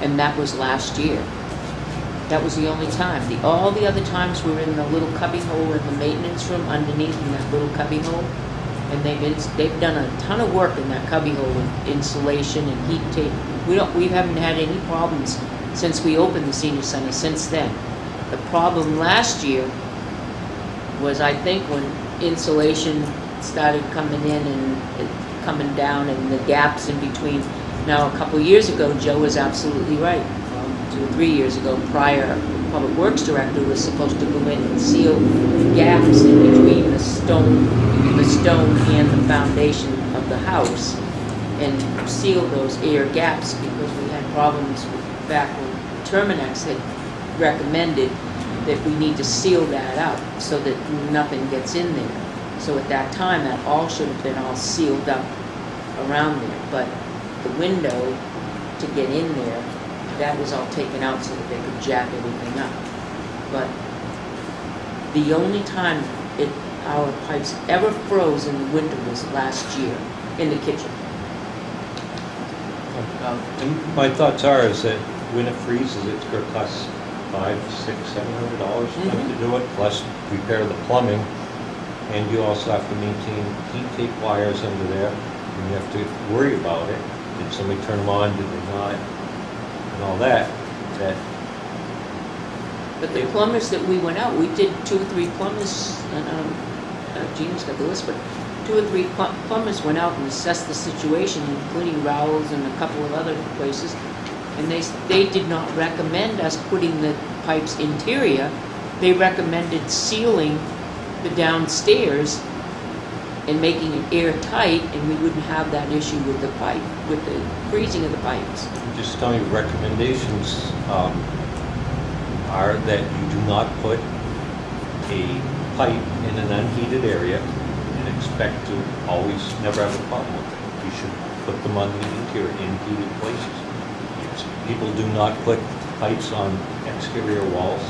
and that was last year. That was the only time. All the other times we were in the little cubby hole in the maintenance room underneath in that little cubby hole, and they've done a ton of work in that cubby hole with insulation and heat tape. We haven't had any problems since we opened the senior center since then. The problem last year was, I think, when insulation started coming in and coming down and the gaps in between. Now, a couple of years ago, Joe was absolutely right. 2 or 3 years ago, prior public works director was supposed to go in and seal gaps in between the stone and the foundation of the house and seal those air gaps, because we had problems back when Terminex had recommended that we need to seal that up so that nothing gets in there. So at that time, that all should have been all sealed up around there, but the window to get in there, that was all taken out so that they could jack everything up. But the only time our pipes ever froze in the winter was last year in the kitchen. And my thoughts are is that when it freezes, it's going to cost $500, $600, $700 to do it, plus repair the plumbing, and you also have to maintain heat tape wires under there, and you have to worry about it. Did somebody turn them on? Did they not? And all that. But the plumbers that we went out, we did 2 or 3 plumbers, and Jean's got the list, but 2 or 3 plumbers went out and assessed the situation, including Rowell's and a couple of other places, and they did not recommend us putting the pipes interior. They recommended sealing the downstairs and making it airtight, and we wouldn't have that issue with the pipe, with the freezing of the pipes. I'm just telling you, recommendations are that you do not put a pipe in an unheated area and expect to always never have a problem with it. You should put them on the interior in heated places. People do not put pipes on exterior walls,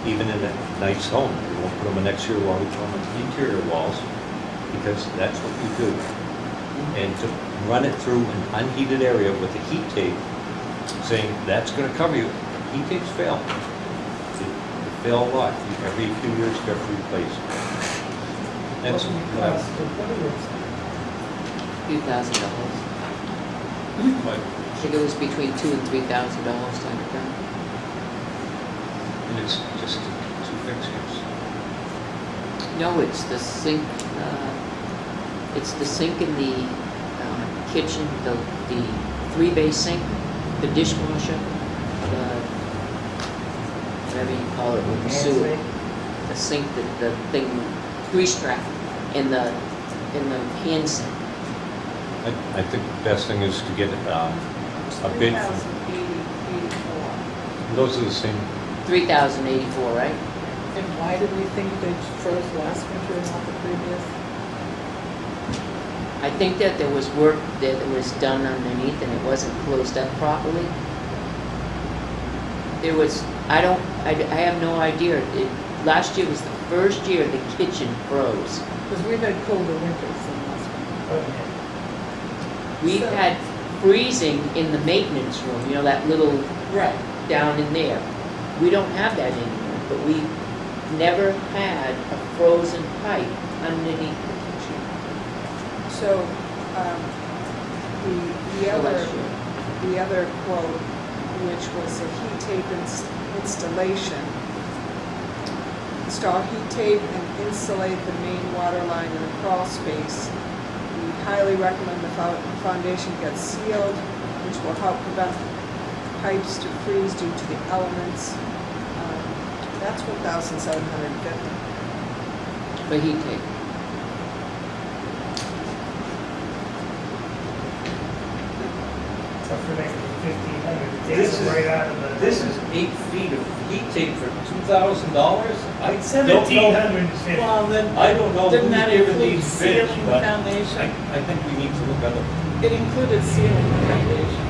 even in a nice home. You won't put them on exterior walls, you put them on interior walls, because that's what you do. And to run it through an unheated area with a heat tape, saying that's going to cover you, heat tapes fail. They fail a lot. Every few years you have to replace them. That's $2,000. but I think it was between $2,000 and $3,000 time to time. and it's just 2 fixtures. No, it's the sink. It's the sink in the kitchen, the 3-bay sink, the dishwasher, whatever you call it with the sewer, the sink, the thing, grease trap, in the hand sink. I think the best thing is to get a bid. 3,084. Those are the same. 3,084, right? And why did we think they froze last winter and not the previous? I think that there was work that was done underneath and it wasn't closed up properly. There was, I have no idea. Last year was the first year the kitchen froze. Because we've had colder winters than last winter. We've So- had freezing in the maintenance room, you know, that little Right. down in there. We don't have that anymore, but we never had a frozen pipe underneath the kitchen. So, the Last other, year. the other quote which was a heat tape installation. Install heat tape and insulate the main water line in the crawl space. We highly recommend the foundation gets sealed, which will help prevent pipes to freeze due to the elements. That's $1,750. For heat tape. So for next 1,500, This it's is- right out of the. This is 8 feet of heat tape for $2,000? I don't know. 1,750. Well, then, I don't know didn't who's that giving include these bids, sealing the but foundation? I think we need to look at them. It included sealing the foundation.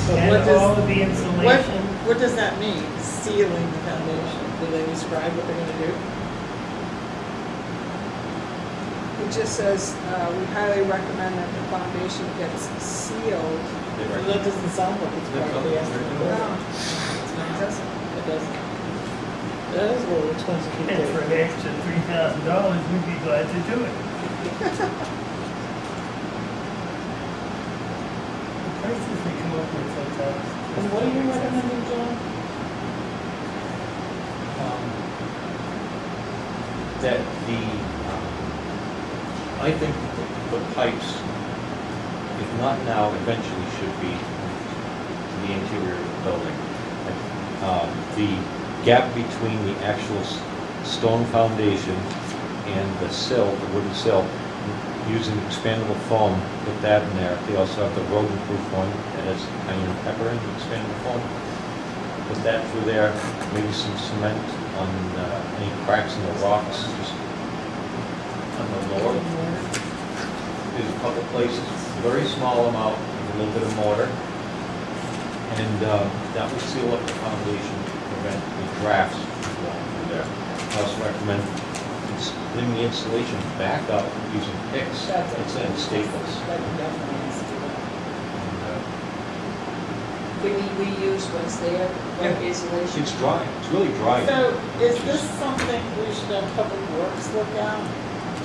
But what And all does, of the insulation. what does that mean, sealing the foundation? Do they describe what they're gonna do? It just says, we highly recommend that the foundation gets sealed. Well, that doesn't sound like it's part of the estimate. No, It's not. it doesn't. It doesn't. That is a little expensive. heat And for tape. an extra $3,000, we'd be glad to do it. The prices they come up with sometimes. And what are you recommending, John? That I think the pipes, if not now, eventually should be to the interior of the building. The gap between the actual stone foundation and the sill, the wooden sill, using expandable foam, put that in there. They also have the rodent-proof one that has cayenne pepper in the expandable foam. Put that through there, maybe some cement on any cracks in the rocks, just on the lower. There's a couple places, very small amount, a little bit of mortar. And that will seal up the foundation, prevent the drafts from going through there. I also recommend putting the insulation back up using picks That's it. instead of staples. That definitely has to be done. And, Can we reuse what's there for Yeah. insulation? It's dry, it's really dry. So, is this something we should have Public Works look at?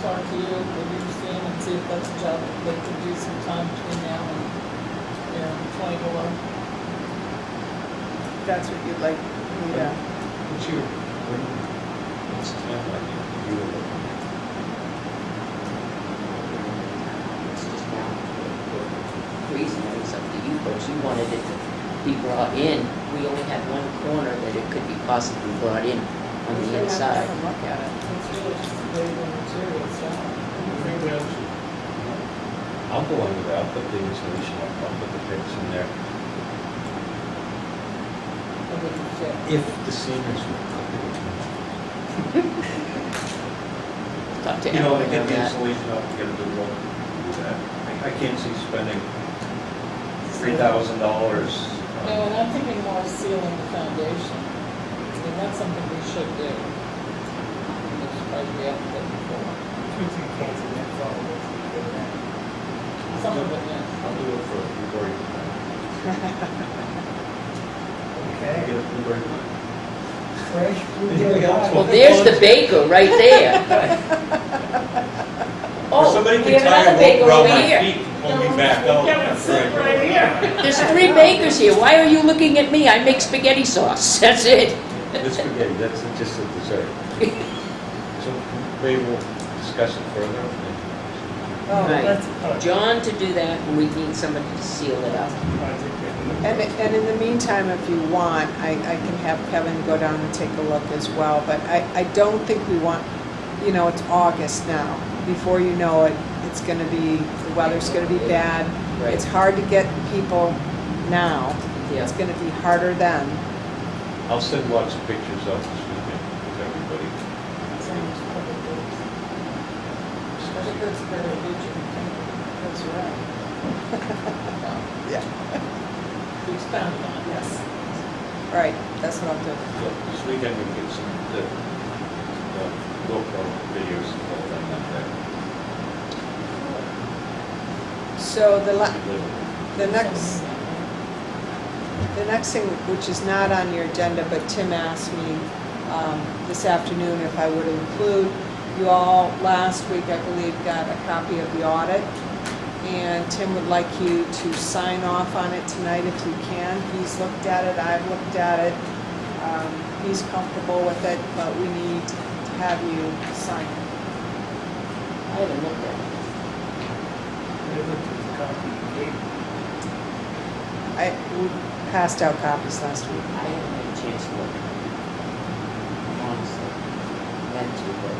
Talk to you, when you see them, and see if that's a job that they could do some time between now and, 20 below? That's what you'd like me to, What's your, what's the time like you were looking at? It's just now. Reason that it's up to you, but you wanted it to be brought in. We only had one corner that it could be possibly brought in on we the have to inside. have a look at it. It's really just the labor and materials, so. I'll go under that, I'll put the insulation up, I'll put the picks in there. It wouldn't fit. If the seniors would come Talk to You know, to Emily get on the that. insulation up, get a good look, do that. I can't see spending $3,000. No, and I'm thinking more sealing the foundation. I mean, that's something we should do. Which probably we haven't done before. Which we can't see that far, but we can do that. Some of it, yes. I'll do it for a Blueberry plant. Okay. Get a Blueberry plant. Fresh blueberry Anything else? pie. Well, there's the baker right there. Oh, Somebody we can have tie another a baker rope around over my here. feet and pull me back out. after I go. here. There's 3 bakers here. Why are you looking at me? I make spaghetti sauce. That's it. The spaghetti, that's just a dessert. So maybe we'll discuss it further. Oh, Right. that's a project. John to do that, and we need somebody to seal it up. And in the meantime, if you want, I can have Kevin go down and take a look as well, but I don't think we want, it's August now. Before you know it, it's gonna be, the weather's gonna be bad. Right. It's hard to get people now. Yeah. It's gonna be harder then. I'll send lots of pictures out this weekend with everybody. Same as Public Works. I think that's a better feature. That's right. Yeah. We expounded on, yes. Right, that's what I'll do. So this weekend we get some the GoPro videos and all that up there. So the Good. next thing, which is not on your agenda, but Tim asked me this afternoon if I would include, you all last week, I believe, got a copy of the audit. and Tim would like you to sign off on it tonight if you can. He's looked at it, I've looked at it. He's comfortable with it, but we need to have you sign it. I haven't looked at it. I looked at the copy you gave me. We passed out copies last week. I haven't had a chance to look. Honestly, meant to, but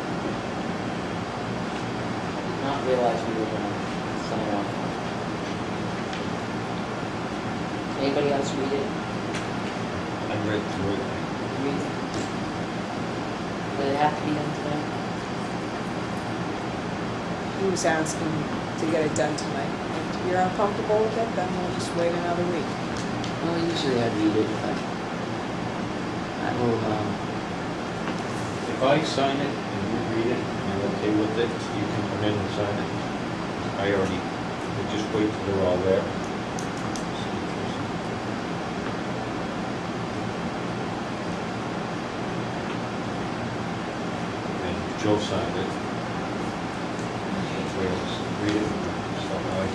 I did not realize we were gonna sign off on it. Anybody else read it? I read through it. Read it? Does it have to be done tonight? He was asking to get it done tonight. If you're uncomfortable with it, then we'll just wait another week. Well, usually I read it, but I will, If I sign it and you read it and you're okay with it, you can come in and sign it. I already, we just wait till they're all there. And Joe signed it. Wales, read it, stuff like.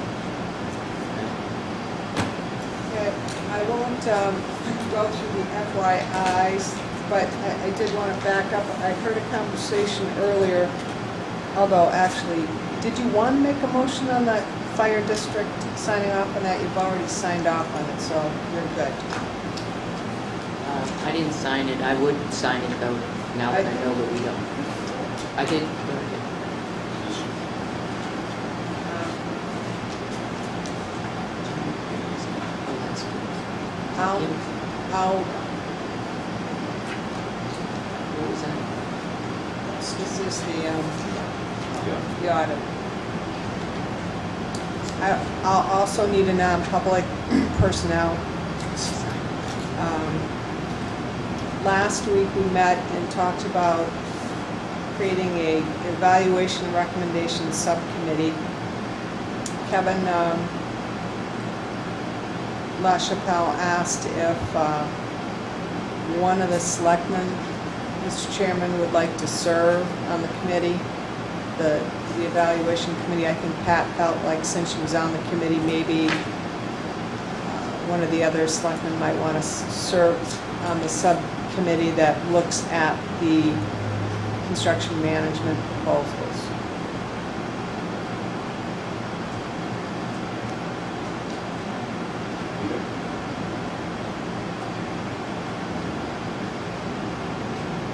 Okay, I won't go through the FYIs, but I did want to back up. I heard a conversation earlier, although actually, did you want to make a motion on that fire district signing off on that? You've already signed off on it, so you're good. I didn't sign it. I would sign it though, now that I know that we don't. I did, go ahead. Oh, that's good. I'll, What was that? this is the Yeah. audit. I'll also need a non-public personnel. Last week, we met and talked about creating a evaluation recommendation subcommittee. Kevin LaChapelle asked if one of the selectmen, Mr. Chairman, would like to serve on the committee, the evaluation committee. I think Pat felt like since she was on the committee, maybe one of the other selectmen might want to serve on the subcommittee that looks at the construction management proposals.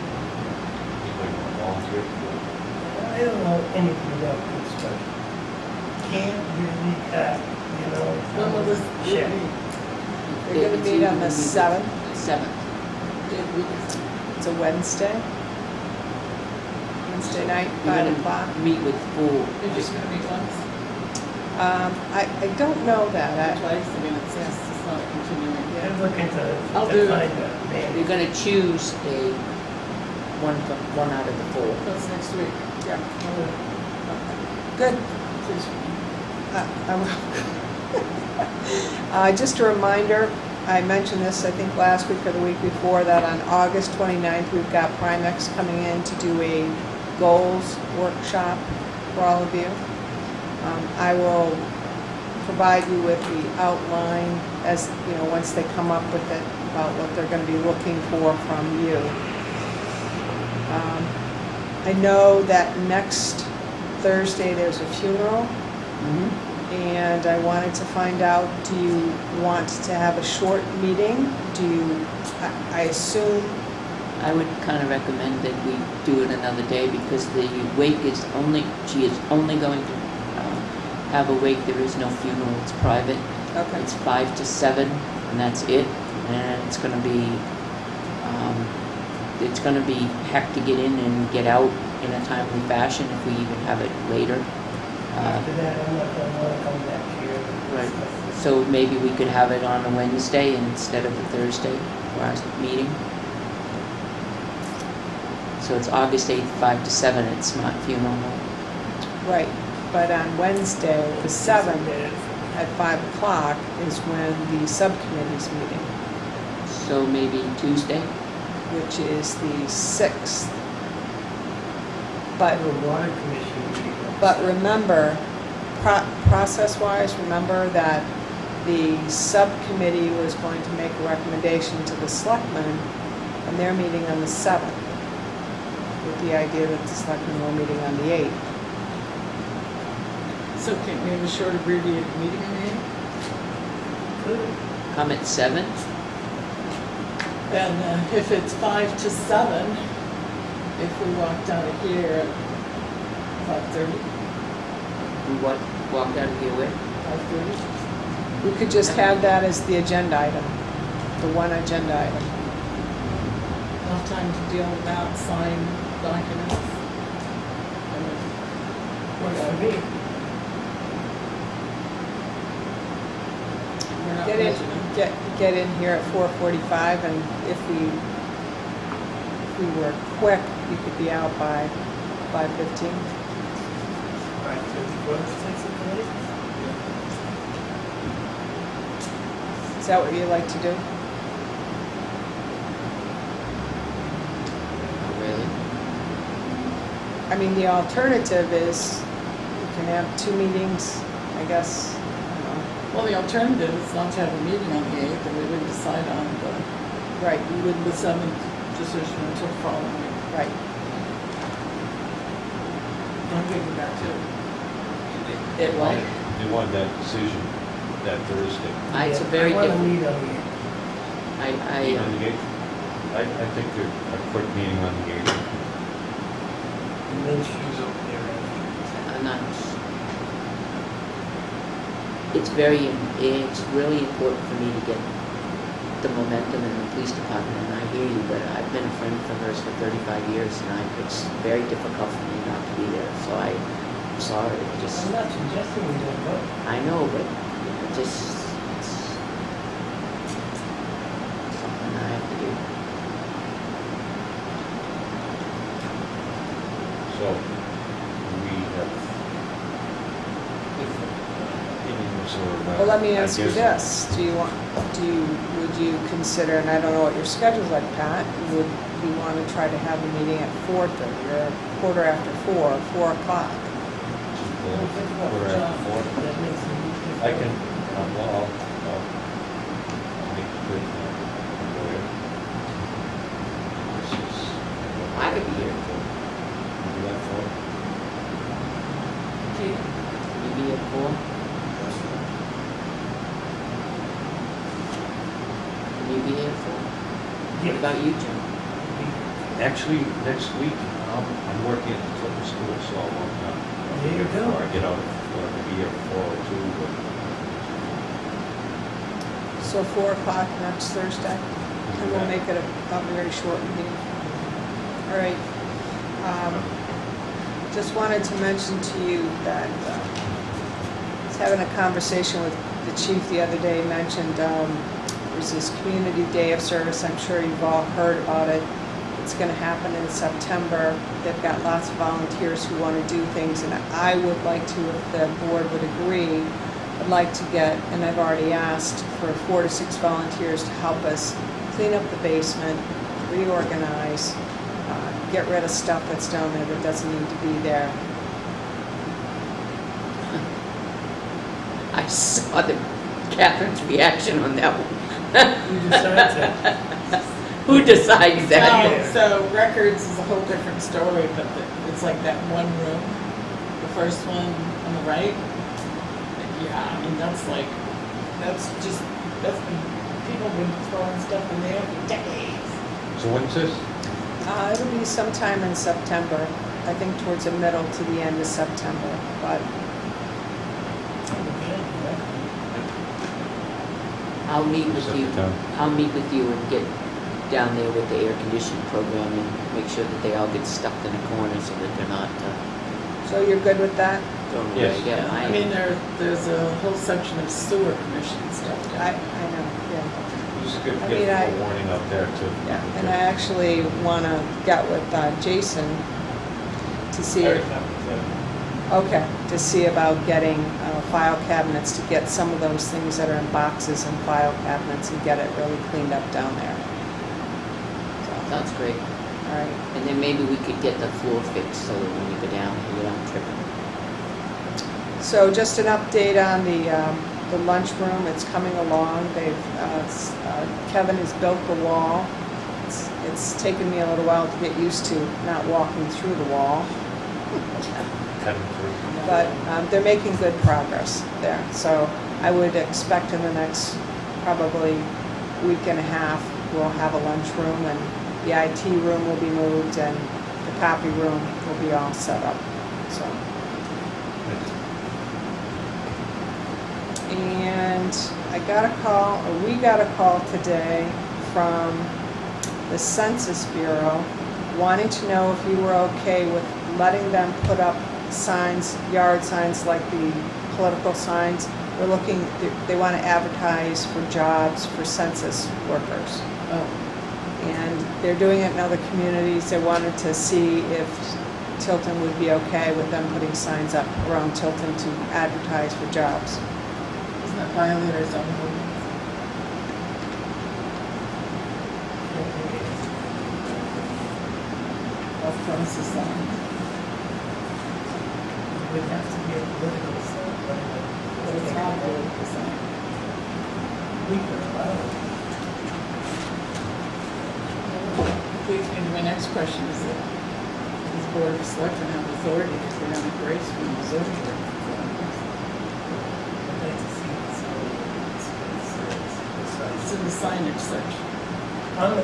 Anybody want to volunteer? I don't know anything about construction. Can't really, you know. When will this Check. We're going to meet on the 7th. 7th. It's a Wednesday. Wednesday night, You're 5 gonna o'clock. meet with full, You're just gonna meet once, I don't know that. twice, I mean, it's not continuing. I'm looking to I'll do it. find a man. you're gonna choose one out of the 4. That's next week. Yeah. Good. Please. I will. Just a reminder, I mentioned this, I think, last week or the week before, that on August 29th, we've got Primex coming in to do a goals workshop for all of you. I will provide you with the outline as, you know, once they come up with it, about what they're going to be looking for from you. I know that next Thursday, there's a funeral. And I wanted to find out, do you want to have a short meeting? Do you, I assume, I would kind of recommend that we do it another day because the wake is only, she is only going to have a wake. There is no funeral, it's private. okay, It's 5 to 7 and that's it. And it's gonna be heck to get in and get out in a timely fashion if we even have it later. After that, I'm not gonna wanna come back here. Right. So maybe we could have it on a Wednesday instead of a Thursday for our meeting. So it's August 8th, 5 to 7 at Smart Funeral Home. right. But on Wednesday, the 7th, at 5 o'clock, is when the subcommittee's meeting, So maybe Tuesday? which is the 6th. But The water commission meeting. But remember, process-wise, remember that the subcommittee was going to make a recommendation to the selectmen, and they're meeting on the 7th, with the idea that the selectmen were meeting on the 8th. So can't we have a short abbreviated meeting on the 8th? Come at 7? And if it's 5 to 7, if we walked out of here at 5:30, We walked out of here with? 5:30? We could just have that as the agenda item, the one agenda item. Enough time to deal with that, sign documents. And then- Works for me. We're not Get in, budgeting. get in here at 4:45, and if we were quick, we could be out by 5:15. 5:54, takes it away. Is that what you'd like to do? Not really. I mean, the alternative is you can have 2 meetings, I guess, I don't know. Well, the alternative is not to have a meeting on the 8th, and we would decide on Right, the 7th decision until the following week. right. I'm good with that too. It what? They want that decision that Thursday. It's a Yeah, very I want to different, meet on the 8th. I, On the 8th? I think a quick meeting on the 8th. And then choose over there after. I'm not. It's really important for me to get the momentum in the police department, and I hear you, but I've been a friend of hers for 35 years, and it's very difficult for me not to be there, so I'm sorry, it just, I'm not suggesting we don't vote. I know, but it just, it's something I have to do. So, we have different opinions or. Well, let me I ask you guess- this, would you consider, and I don't know what your schedule's like, Pat, would you want to try to have a meeting at 4:30 or 4:15, 4 o'clock? Well, think about We're the at job. 4. That makes it easier. I can, well, I'll make it good. Lawyer. This is. I could be here. Do that for? Maybe at 4? Can you be here at 4? What Yeah. about you, Jim? Actually, next week, I'm working at the Tilton School, so I'll walk down. There you go. Or I get out, or I'll be here at 4:02, but. So 4 o'clock next Thursday, and we'll make it a very short meeting. All right. Just wanted to mention to you that I was having a conversation with the chief the other day, mentioned there's this Community Day of Service. I'm sure you've all heard about it. It's going to happen in September. They've got lots of volunteers who want to do things, and I would like to, if the board would agree, I'd like to get, and I've already asked, for 4 to 6 volunteers to help us clean up the basement, reorganize, get rid of stuff that's down there that doesn't need to be there. I saw Catherine's reaction on that one. You decide to. Who decides that? So records is a whole different story, but it's like that one room, the first one on the right. Yeah, I mean, that's been, people have been throwing stuff in there for decades. So when's this? It'll be sometime in September, I think towards the middle to the end of September, but I'll meet with Set you. the time. I'll meet with you and get down there with the air conditioning program and make sure that they all get stuffed in a corner so that they're not so you're good with that? thrown away. Yes. Yeah, I mean, there's a whole section of sewer commission stuff I down there. know, yeah. Just get I get mean, a I- warning up there too. Yeah, and I actually want to get with Jason to see, okay, to see about getting file cabinets, to get some of those things that are in boxes and file cabinets and get it really cleaned up down there. So, Sounds great. all right. And then maybe we could get the floor fixed so that when you go down, you don't trip. So just an update on the lunchroom, it's coming along. Kevin has built the wall. It's taken me a little while to get used to not walking through the wall. Cutting through. But they're making good progress there. So I would expect in the next probably week and a half, we'll have a lunchroom and the IT room will be moved and the copy room will be all set up. So. And we got a call today from the Census Bureau wanting to know if you were okay with letting them put up signs, yard signs like the political signs. They want to advertise for jobs for census workers. Oh, And they're doing it in other communities. They wanted to see if Tilton would be okay with them putting signs up around Tilton to advertise for jobs. isn't that violate our zoning ordinance? Off premises signs. It would have to be a political sign, But it's not a political sign. we could allow it. Leads me to my next question, is that does Board of Selectmen have authority to grant a grace from the zoning ordinance? I'd like to see it, so It's in the signage section. I'm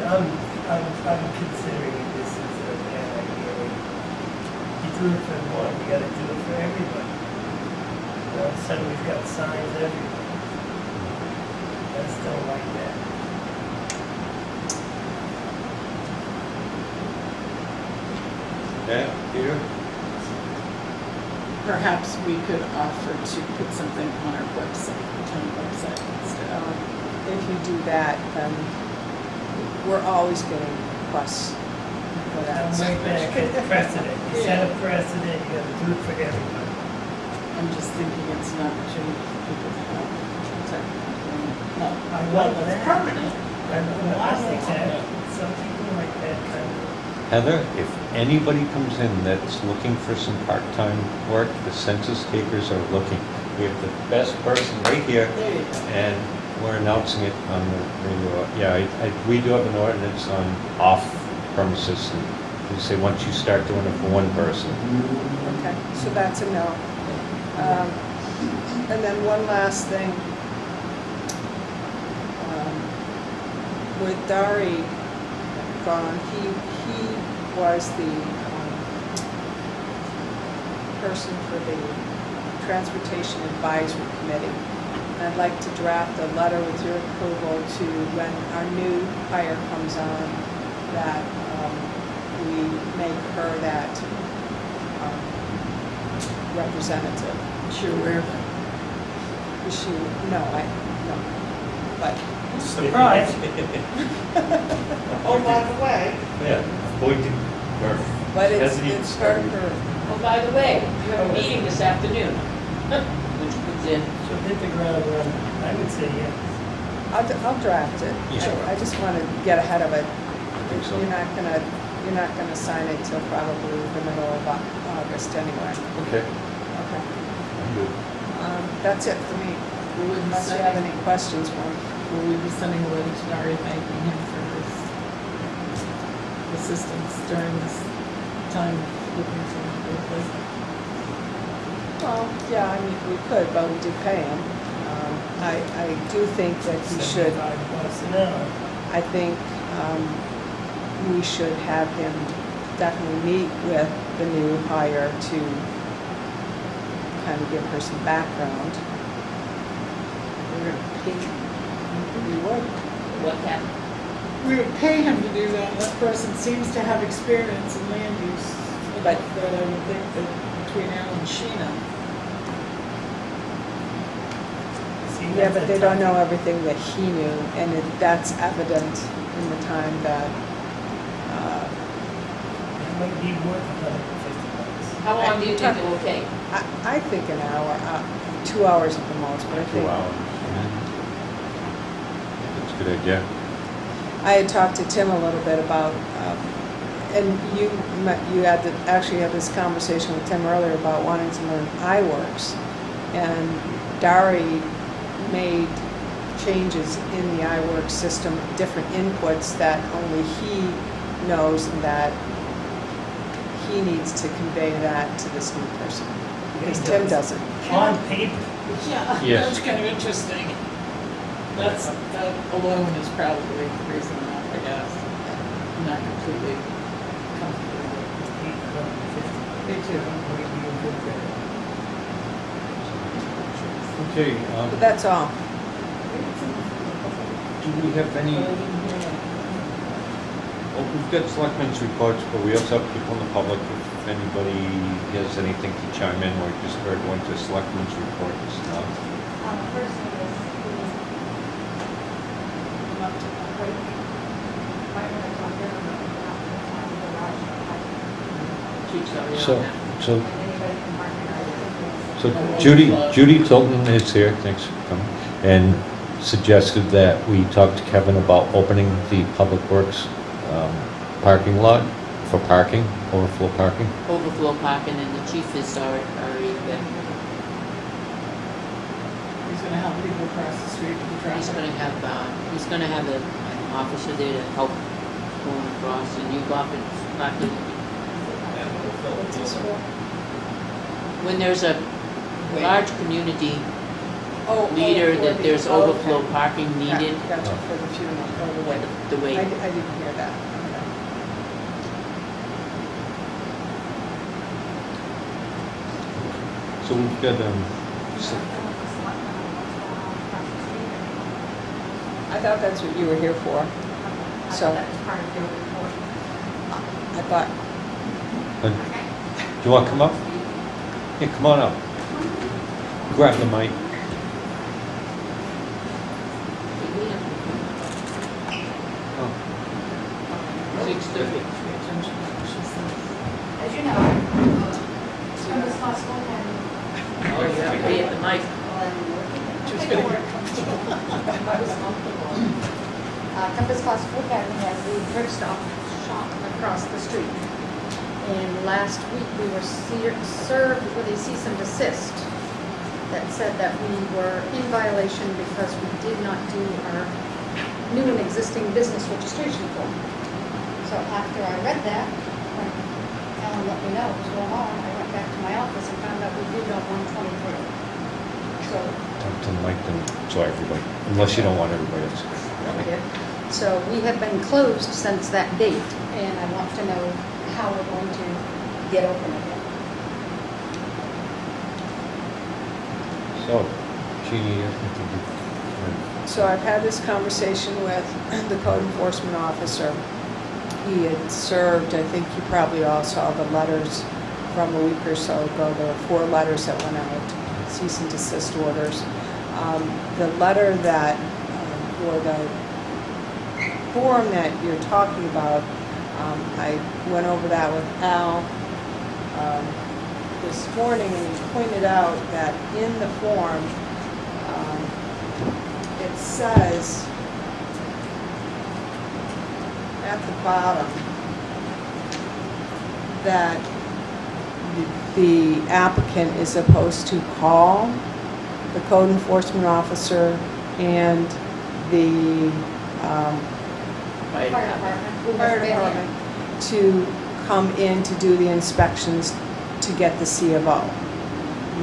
considering this as a bad idea. You do it for one, you gotta do it for everybody. All of a sudden, we've got signs everywhere. I just don't like that. Yeah, Peter? Perhaps we could offer to put something on our website, the town website instead. If you do that, then we're always getting requests for that. Don't make that a precedent. You set a precedent, you gotta do it for everybody. I'm just thinking it's an opportunity for people to have not, I well, like it's that. permanent. I think that, some people like that kind of. Heather, if anybody comes in that's looking for some part-time work, the census takers are looking. We have the best person right here, There you go. and we're announcing it on the radio. Yeah, we do have an ordinance on off premises, and we say once you start doing it for one person. Okay, so that's a no. And then one last thing. With Dari gone, he was the person for the Transportation Advisory Committee. And I'd like to draft a letter with your approval to when our new hire comes on, that we make her that representative. Sure, where the Is she, no, but, Surprise. Oh, by the way, Yeah, appointed, or but it's hesitant her, started. oh, by the way, you have a meeting this afternoon, which puts in, So hit the ground running. I would say yes. I'll draft it. Yeah. I just want to get ahead of it. think so. You're not gonna sign it till probably the middle of August anyway. Okay, Okay. I'm good. That's it for me. we would be Unless you have sending, any questions, Mark. will we be sending a letter to Dari thanking him for his assistance during this time looking for a replacement? Well, yeah, I mean, we could, but we did pay him. I do think that he should, $75 an hour. I think we should have him definitely meet with the new hire to kind of give her some background. We're gonna pay him. We would. what happened? We would pay him to do that. That person seems to have experience in land use. But- That I would think that between Al and Sheena. See, Yeah, that's but a they don't tough- know everything that he knew, and that's evident in the time that, It might be worth $150. How long do you think it will take? I think an hour, 2 hours at the most, but I 2 think. hours. That's a good idea. I had talked to Tim a little bit about, and you actually had this conversation with Tim earlier about wanting to learn iWorks. And Dari made changes in the iWork system, different inputs that only he knows, and that he needs to convey that to this new person, because Tim doesn't. On paper. Yeah, Yes. that's kind of interesting. That alone is probably reasonable, I guess. I'm not completely comfortable with it. Me too. Okay, But that's all. do we have any, well, we've got selectmen's reports, but we also have people in the public. If anybody has anything to chime in, or just heard one to selectmen's reports. First thing is, up to the break. Right when it's on dinner, not the garage. So, so, And anybody can mark it out. so Judy Tilton is here, thanks for coming, and suggested that we talk to Kevin about opening the Public Works parking lot for parking, overflow parking. Overflow parking, and the chief is already been, He's gonna help people across the street with the he's traffic. gonna have an officer there to help going across, and you go up and parking. When there's a large community leader, that there's overflow parking needed, Gotcha, for the funeral, oh, the way. the way. I didn't hear that. Okay. So we've got, I thought that's what you were here for. So, That was part of your report. I thought, do you want to come up? Yeah, come on up. Grab the mic. Oh, 6:30. As you know, Compass Law School had. Oh, you have to be at the mic. Compass Law School Academy has the thrift shop across the street. And last week, we were served with a cease and desist that said that we were in violation because we did not do our new and existing business registration form. So after I read that, when Alan let me know what was going on, I went back to my office and found out we did on 123. So talk to the mic then, so everybody, unless you don't want everybody else. So we have been closed since that date, and I want to know how we're going to get open again. So, Jeannie, I think you. so I've had this conversation with the code enforcement officer. He had served, I think you probably all saw the letters from a week or so ago. There were 4 letters that went out, cease and desist orders. The letter that, or the form that you're talking about, I went over that with Al this morning, and he pointed out that in the form, it says at the bottom that the applicant is supposed to call the code enforcement officer and the Fire Fire department. department, who fire has been here. department to come in to do the inspections to get the C of O.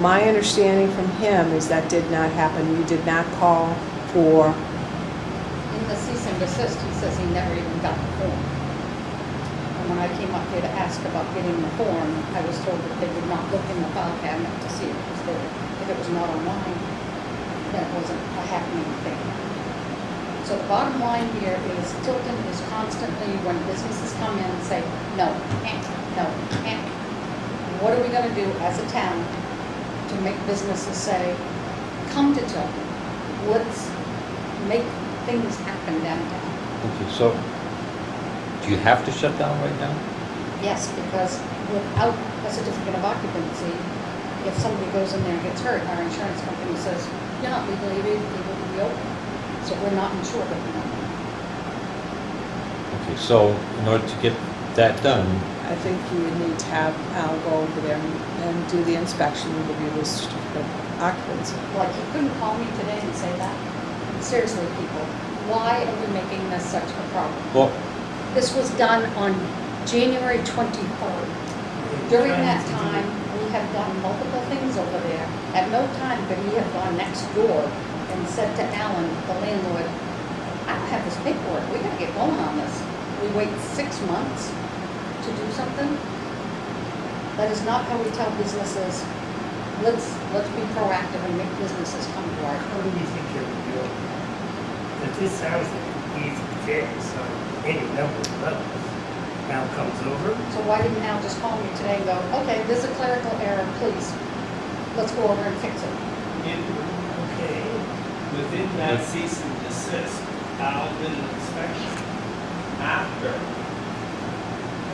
My understanding from him is that did not happen. You did not call for, In the cease and desist, he says he never even got the form. And when I came up here to ask about getting the form, I was told that they would not look in the file cabinet to see if it was there. If it was not online, then it wasn't a happening thing. So the bottom line here is Tilton is constantly, when businesses come in and say, no, no, what are we gonna do as a town to make businesses say, come to Tilton, let's make things happen downtown? Okay, so, do you have to shut down right now? Yes, because without a certificate of occupancy, if somebody goes in there and gets hurt, our insurance company says, you're not legally able to be open. So we're not insured at the moment. Okay, so in order to get that done, I think you would need to have Al go over there and do the inspection and give you the certificate of occupancy. Like, you couldn't call me today and say that? Seriously, people, why are we making this such a problem? Well, This was done on January 23rd. During that time, we have done multiple things over there. At no time could he have gone next door and said to Alan, the landlord, I don't have this paperwork, we gotta get going on this. We wait 6 months to do something? That is not how we tell businesses, let's be proactive and make businesses come to our. How do you think it would go? But this sounds like an easy fix on any number of levels. Al comes over, So why didn't Al just call me today and go, okay, there's a clerical error, please, let's go over and fix it? okay, Within that cease and desist, Al did an inspection after,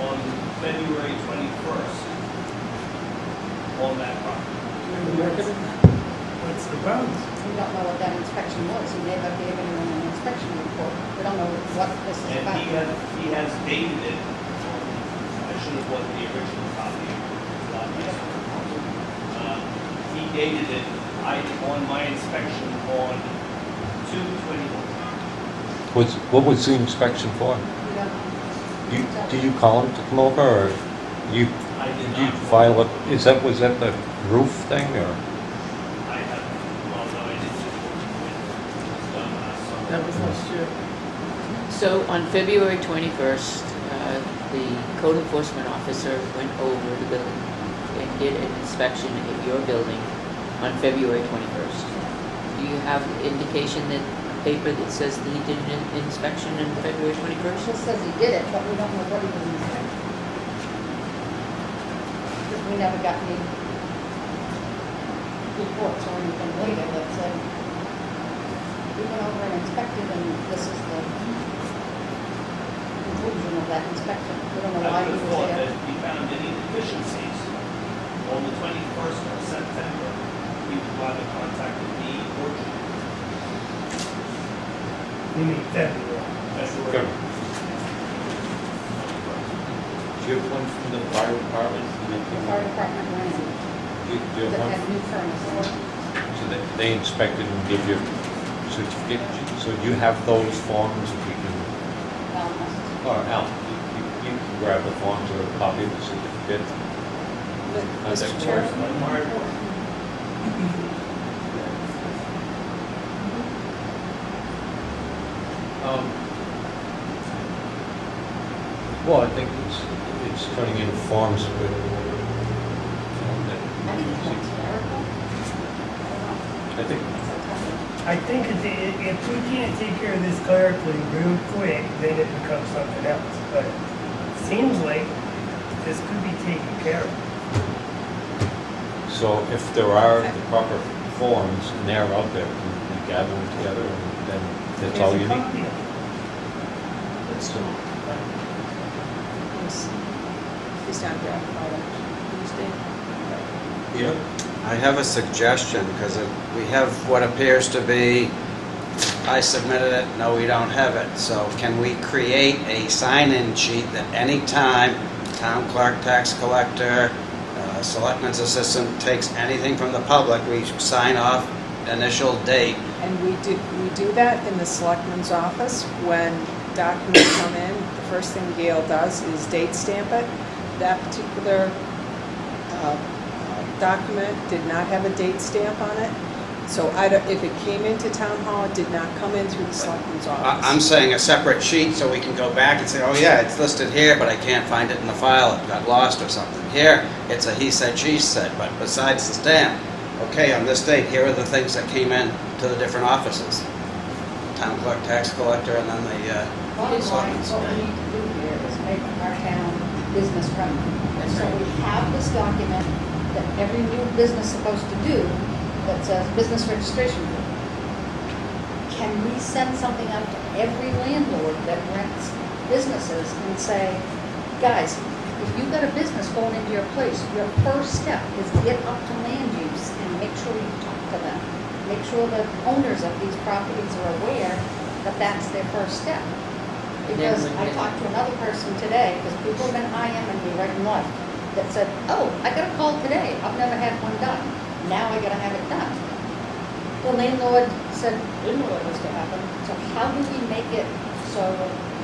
on February 21st, on that property. what's the problem? We don't know what that inspection was, he never gave anyone an inspection report, we don't know what this is And about. he has dated it on, I should have won the original copy. He dated it, on my inspection on 2/21. what was the inspection for? We don't know. Do you call him to come over, or you, I did you not. file it, was that the roof thing, or? I have, well, no, I didn't. It was done last summer. That was last year. So on February 21st, the code enforcement officer went over the building and did an inspection at your building on February 21st. Do you have indication that, paper that says that he did an inspection on February 21st? It says he did it, but we don't know what he was inspecting. Because we never got any reports or anything later that said, we went over and inspected and this is the conclusion of that inspection. We don't know why I he would have was thought there. that if he found any deficiencies on the 21st of September, he would either contacted me or you. You mean February? February. Do you have one from the fire department? The fire department ran it, Do you that have had one? new furnace. So they inspected and give you certificate, so you have those forms, if you can, or Al, you can grab the forms or a copy of the certificate. Mr. Contact Chairman? Well, I think it's turning in forms with, I think it's more clerical. I think, I think if we can't take care of this clerically real quick, then it becomes something else. But it seems like this could be taken care of. so if there are the proper forms and they're out there, we gather them together and then that's all you Here's a need. copy of it. Let's do it. He's not gratified, actually. Yeah. I have a suggestion, because we have what appears to be, I submitted it, no, we don't have it. So can we create a sign-in sheet that any time town clerk, tax collector, selectman's assistant takes anything from the public, we sign off, initial date. And we do that in the selectman's office. When documents come in, the first thing Gail does is date stamp it. That particular document did not have a date stamp on it. So if it came into town hall, it did not come in through the selectman's office. I'm saying a separate sheet so we can go back and say, oh yeah, it's listed here, but I can't find it in the file, it got lost or something. Here, it's a he said, she said, but besides the stamp, okay, on this date, here are the things that came in to the different offices. Town clerk, tax collector, and then the Bottom line, selectmen's. what we need to do here is make our town business friendly. So we have this document that every new business is supposed to do that says business registration form. Can we send something out to every landlord that rents businesses and say, guys, if you've got a business going into your place, your first step is get up to land use and make sure you talk to them. Make sure the owners of these properties are aware that that's their first step. because Then I when- talked to another person today, because people have been IMing me right and left, that said, oh, I got a call today, I've never had one done, now I gotta have it done. The landlord said, didn't know what was to happen, so how do we make it so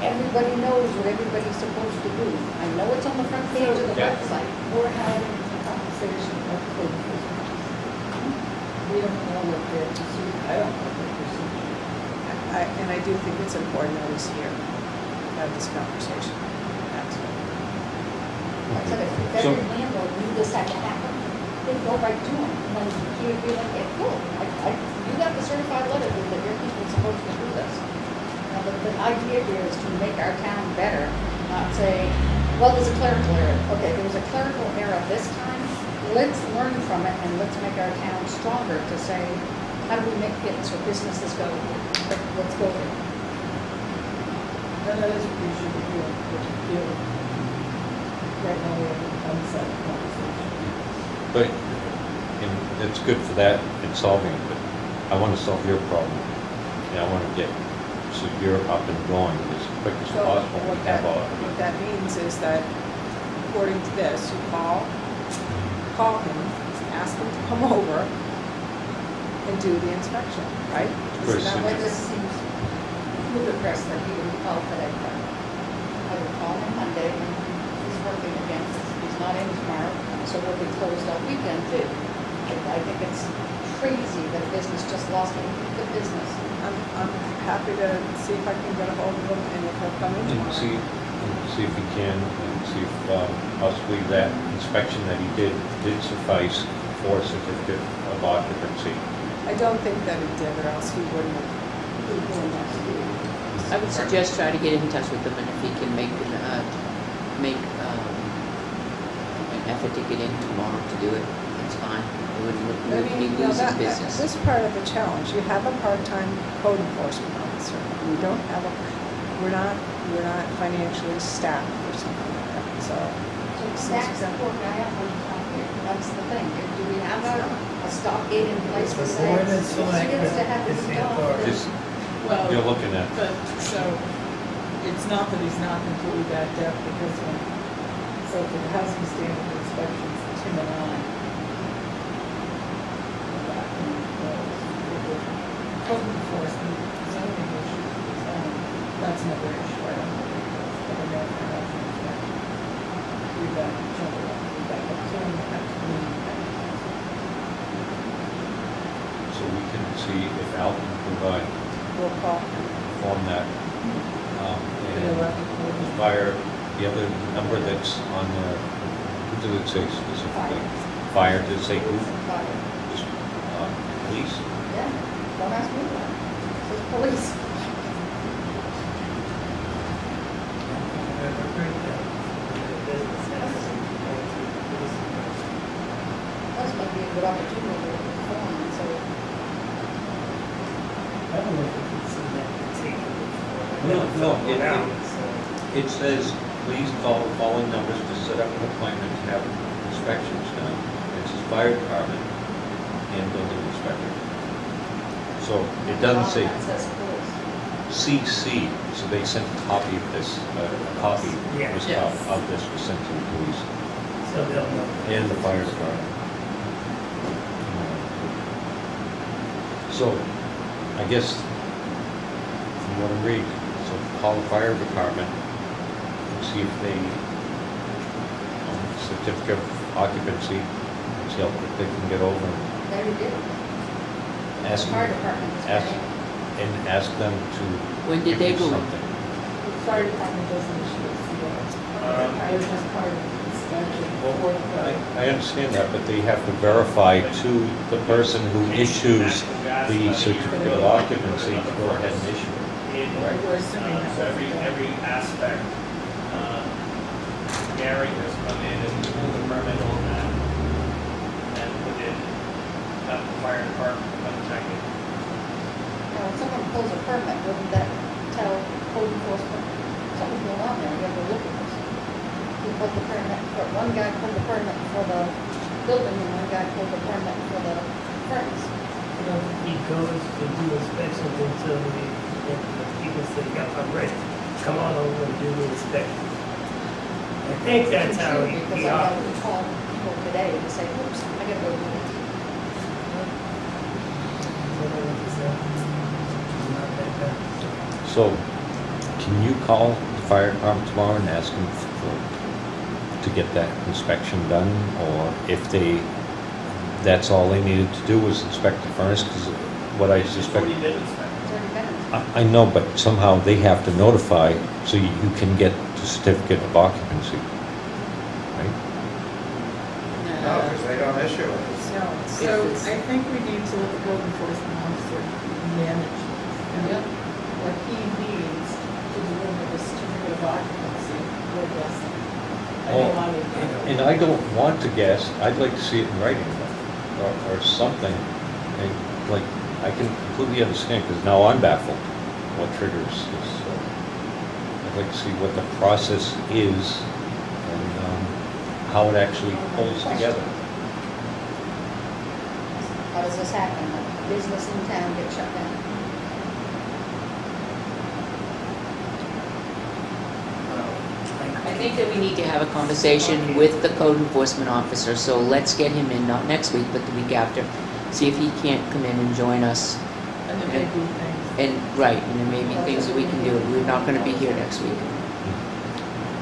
everybody knows what everybody's supposed to do? I know it's on the front page of the Yeah. website. We're having a conversation of code enforcement. We don't know what their procedure, I don't know what their procedure. And I do think it's important that he's here, to have this conversation. Absolutely. I said, if So- every landlord knew this had to happen, they'd go right to him, and then he would be like, yeah, cool, you got the certified letter that your people are supposed to do this. Now, the idea here is to make our town better, not say, well, there's a clerical error. Okay, there was a clerical error this time, let's learn from it and let's make our town stronger to say, how do we make it so businesses go, let's go there. And that is what we should be doing, what we do. Right now, we're on the side conversation. But, and it's good for that in solving it, but I want to solve your problem. And I want to get, so you're up and going as quick as So possible. We have all, what that means is that according to this, you call him, ask him to come over and do the inspection, right? First, Isn't that That what way this? this seems ludicrous that he would call today. I would call him Monday when he's working again, he's not in tomorrow, so we'll be closed all weekend too. I think it's crazy that a business just lost a week of business. I'm happy to see if I can get a hold of him and if he'll come in and tomorrow. see if we can, and see if possibly that inspection that he did suffice for a certificate of occupancy. I don't think that it did, or else he wouldn't have. I would suggest try to get in touch with him, and if he can make an effort to get in tomorrow to do it, that's fine. It wouldn't be losing business. This is part of the challenge. You have a part-time code enforcement officer. We don't have we're not financially staffed for something like that, so. So that's the poor guy up when he's not here, that's the thing. Do we have a stop gate in place to say, Board of he gets to have Selectmen his is the dog? authority. Just, Well, you're looking at, but, so, it's not that he's not completely backed up, because when, so for the housing standard inspections, Tim and I, back in those, code enforcement, zoning issues, that's another issue, I don't know. But I know for housing inspection, we back each other up, we back up Tim, we back to me, we back to council. so we can see if Al can provide, We'll call. form that. And fire, the other number that's on the, who does it say specifically? Fire, does it say who? Just, police? Yeah, don't ask me that. It's police. That's might be a good opportunity to perform, and so, I don't know if we can see that particular. No, it says, please call the following numbers to set up an appointment to have inspections done. It says fire department and building inspector. So it doesn't say that says police. CC, so they sent a copy of this, a copy Yeah. was Yes. of this was sent to the police So they'll know. and the fire department. So, I guess, from what I'm reading, so call the fire department and see if they, certificate of occupancy, and see how quick they can get over and There you go. ask The fire them, department is ask, paying. and ask them to When did give they you go in? something. The fire department doesn't issue a CO. They're just part of the inspection for the fire. I understand that, but they have to verify to the person who issues the certificate of occupancy to go ahead and issue it. Right. We're assuming that So every aspect, Gary has come in and pulled the permit on that, and put in, got the fire department to come check it. Now, when someone pulls a permit, wouldn't that tell code enforcement, something's going on there, you have to look at this? He pulled the permit, one guy pulled the permit for the building, and one guy pulled the permit for the furnace. You know, he goes to do inspections until the people say, yeah, I'm ready. come on over and do the inspection. I think that's how he Because I had operates. to call people today to say, oops, I gotta go do it. Not that bad. So, can you call the fire department tomorrow and ask them to get that inspection done? Or if that's all they needed to do was inspect the furnace? Because what I It's suspect, already been inspected. It's already been inspected. I know, but somehow they have to notify so you can get the certificate of occupancy, right? No, because they don't issue it. No, So I think we need to let the code enforcement officer manage. And what he needs to deliver the certificate of occupancy, we're guessing. I know I would do. And I don't want to guess, I'd like to see it in writing, or something. And like, I can completely understand, because now I'm baffled what triggers this. So I'd like to see what the process is and how it actually pulls together. How does this happen? A business in town gets shut down. I think that we need to have a conversation with the code enforcement officer, so let's get him in, not next week, but the week after. See if he can't come in and join us. And there may be things. And, right, and there may be things that we can do. We're not gonna be here next week.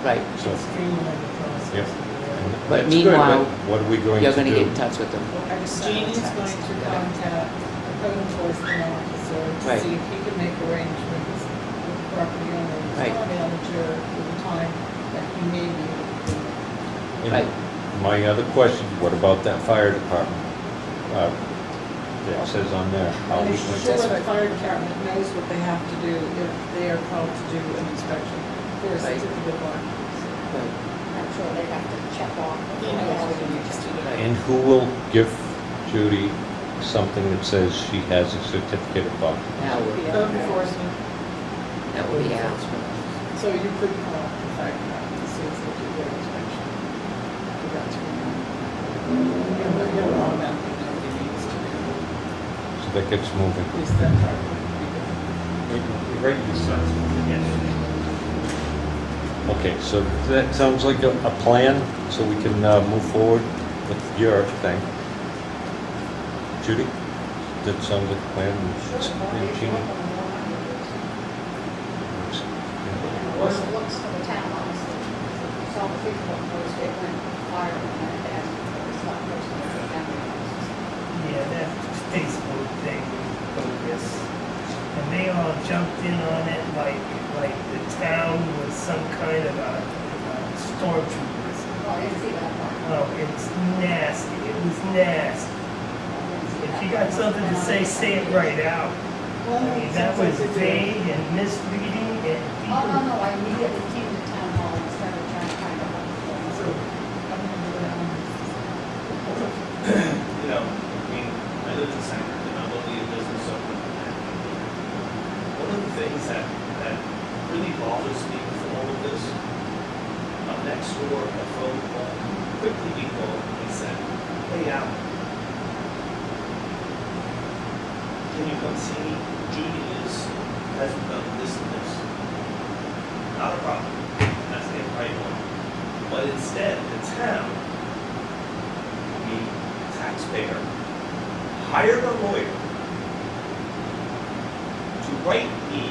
Right, So, Streamline the process. Yep. But that's good, meanwhile, what are we going to you're do? gonna get in touch with them. I just sent Jeannie's a text. going to contact the code enforcement officer to Right. see if he can make arrangements with the property owner, the Right. town manager, for the time that he may be able to do it. And Right. my other question, what about that fire department? That says on there, how And we I'm going sure to... the fire department knows what they have to do if they are called to do an inspection for a Right. certificate of occupancy. Right. I'm sure they have to check off. He knows what he needs to do. And who will give Judy something that says she has a certificate of occupancy? Now, Code enforcement, that would be out. so you could call the fire department and see if they do their inspection. So that's what you'll automatically know what he needs to do. So that gets moving. At least that part would be good. Right. Okay, so that sounds like a plan, so we can move forward with your thing. Judy, that sounds like a plan. And Jeannie? Well, it looks for the town, honestly. You saw the Facebook post, it went viral, and I had to ask for the slot person to go down there. Yeah, that Facebook thing was bogus. And they all jumped in on it like the town was some kind of a stormtroopers. Oh, I didn't see that part. Oh, it's nasty. It was nasty. If you got something to say it right out. I mean, that was vague and misleading and Oh, no, people. no, I immediately came to town hall and started trying to find out. You know, I mean, I live in Sanford, and I'm only in business over there. One of the things that really bothers me with all of this, next door, a phone call, quickly we called, and he said, hey, Al, can you come see me? Judy hasn't done this and this. Not a problem, that's the right one. But instead, the town, the taxpayer, hired a lawyer to write me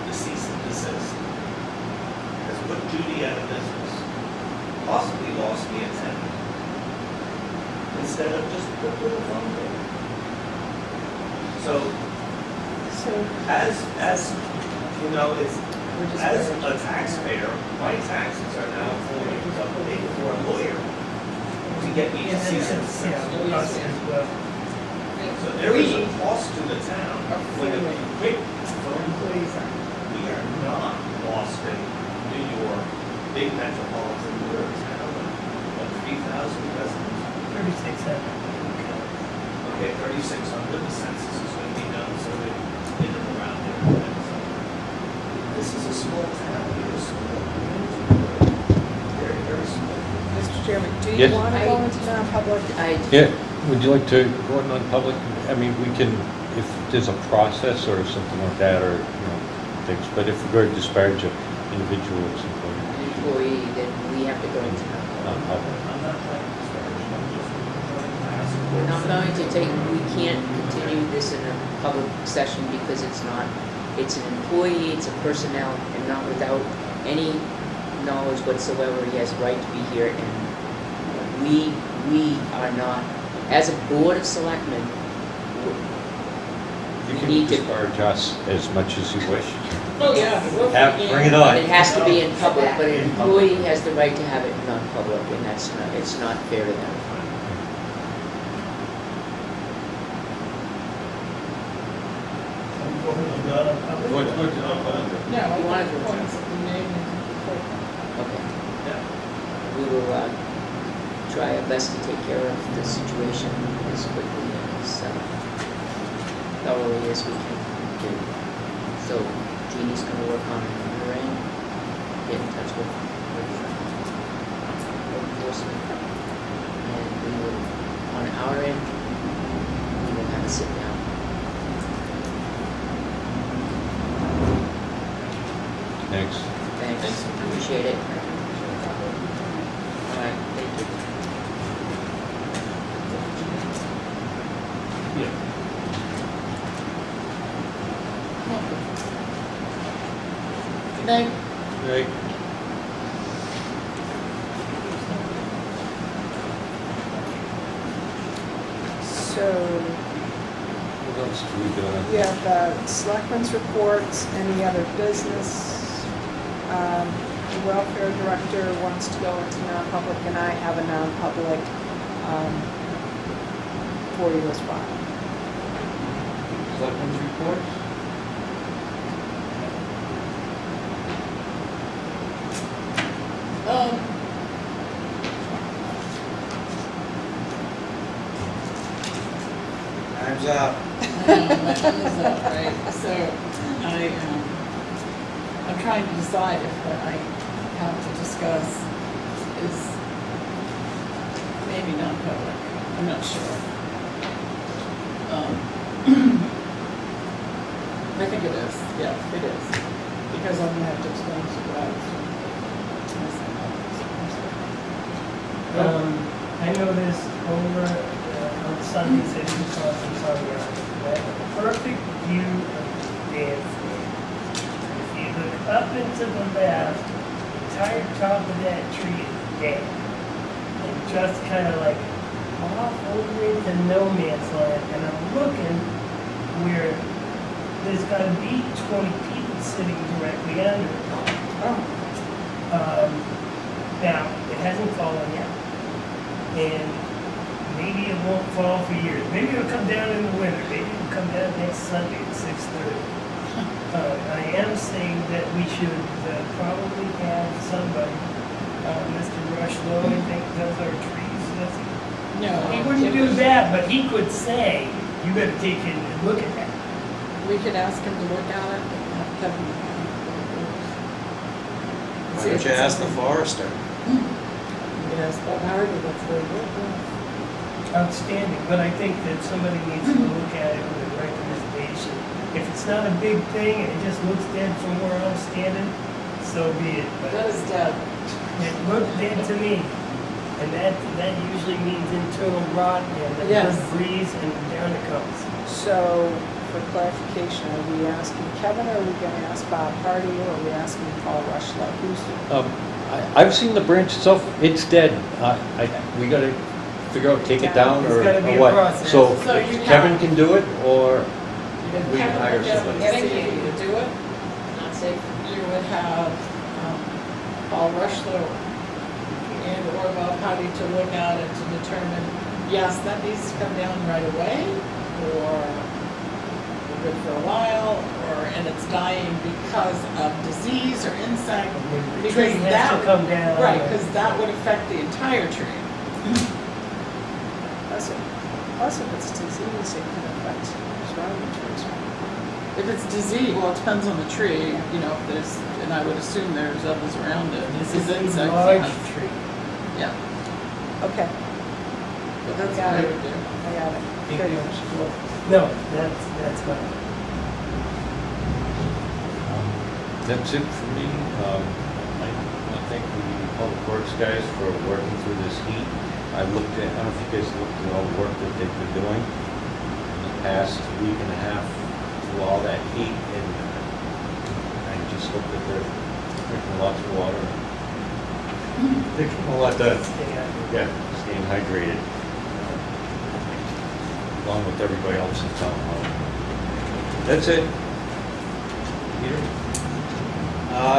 the cease and desist. Has put Judy out of business, possibly lost me a tenant, instead of just put a little phone there. So, as you know, it's, as a taxpayer, my taxes are now going to pay for a lawyer to get me to cease and desist. Yeah, us as well. So there is a cost to the town when a quick phone Employees are. We are not Boston, New York, big metropolitan, we're a town of 3,000 residents. 3,600. Okay, 3,600, the census is going to be done, so we're in and around there. This is a small town, we're a small community, very, very small. Mr. Chairman, do Yes. you want to go into non-public? Yeah, would you like to go in non-public? I mean, we can, if there's a process or something like that, or, you know, things, but if we're going to disparage an individual's employee, An employee, then we have to go into non-public. I'm not trying to disparage, I'm just asking. We're not going to take, we can't continue this in a public session because it's not, it's an employee, it's a personnel, and not without any knowledge whatsoever, he has a right to be here, and we are not, as a board of selectmen, You we can need to, disparage us as much as you wish. Oh, yeah. Bring it on. it has to be in public, but an employee has the right to have it non-public, and that's not, it's not fair to them. What's good to know, but- No, I You wanted think to- points that we made need to be taken. Okay. Yeah. We will try our best to take care of the situation as quickly and as thoroughly as we can do. So Jeannie's gonna work on her end, get in touch with law enforcement. And we will, on our end, we will have a sit down. Thanks. Thanks, appreciate it. All right, thank you. Good night. Right. So, What else do we do? we have the selectmen's reports, any other business. The welfare director wants to go into non-public, and I have a non-public for you as well. Selectmen's reports? Time's up. My time is up, right? So I'm trying to decide if what I have to discuss is maybe non-public. I'm not sure. I think it is. Yeah, it is. Because I'm gonna have to explain to you what I was doing. I noticed over on Sundays at the conference on the that perfect view of the dance stand. If you look up into the left, the entire top of that tree is dead. And just kind of like off over into no man's land. And I'm looking where there's got to be 20 people sitting directly under it. Now, it hasn't fallen yet. And maybe it won't fall for years. Maybe it'll come down in the winter. Maybe it'll come down next Sunday at 6:30. I am saying that we should probably have somebody, Mr. Rushlow, I think, does our trees, does he? No. He wouldn't do that, but he could say, you better take it and look at that. We could ask him to look at it, and have Kevin. Why don't you ask the forester? Yes, Bob Howard, that's very good. Outstanding, but I think that somebody needs to look at it with a recommendation. If it's not a big thing and it just looks dead from where I'm standing, so be it. But That is dead. it looked dead to me. And that usually means internal rot and a Yes. good breeze and down it comes. So, for clarification, are we asking Kevin, or are we gonna ask Bob Hardy, or are we asking Paul Rushlow? Who's, I've seen the branch itself, it's dead. We gotta figure out, take it down There's or gotta be a what. process. So So you Kevin have- can do it, or we Kevin hire would get somebody. Getting you to do it, Not safe. you would have Paul Rushlow and or Bob Hardy to look at it to determine, yes, that needs to come down right away, or we're good for a while, or, and it's dying because of disease or insect. The Because tree has that to would- come down. Right, because that would affect the entire tree. plus if it's disease, it can affect surrounding trees. If it's disease, well, it depends on the tree, you know, if there's, and I would assume there's others around it. This This is is a insects. large Yeah. tree. Yeah, Okay, but that's Got what I it. would do. I got it. Good. No, that's fine. That's it for me. I thank the public works guys for working through this heat. I don't know if you guys looked at all the work that they've been doing in the past week and a half through all that heat, and I just hope that they're drinking lots of water. They're getting a lot done. Yeah, staying hydrated. Along with everybody else in town hall. That's it. Peter?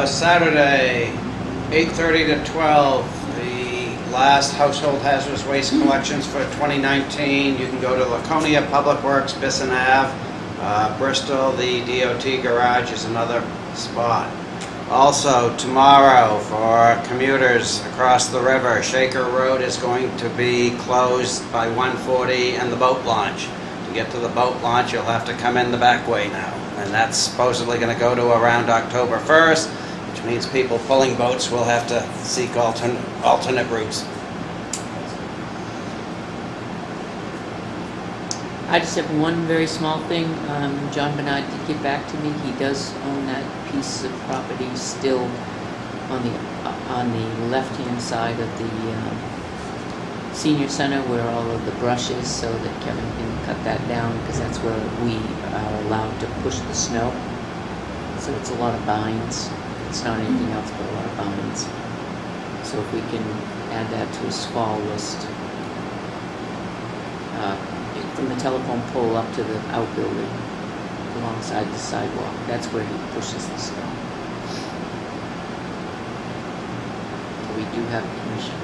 Saturday, 8:30 to 12, the last household hazardous waste collections for 2019. You can go to Laconia Public Works, Bisson Ave, Bristol, the DOT garage is another spot. Also, tomorrow for commuters across the river, Shaker Road is going to be closed by 1:40 and the boat launch. To get to the boat launch, you'll have to come in the back way now. And that's supposedly going to go to around October 1st, which means people pulling boats will have to seek alternate routes. I just have one very small thing. John Bernard did get back to me. He does own that piece of property still on the left-hand side of the senior center where all of the brush is, so that Kevin can cut that down, because that's where we are allowed to push the snow. So it's a lot of binds. It's not anything else but a lot of binds. So if we can add that to his fall list. From the telephone pole up to the outbuilding alongside the sidewalk. That's where he pushes the snow. We do have permission.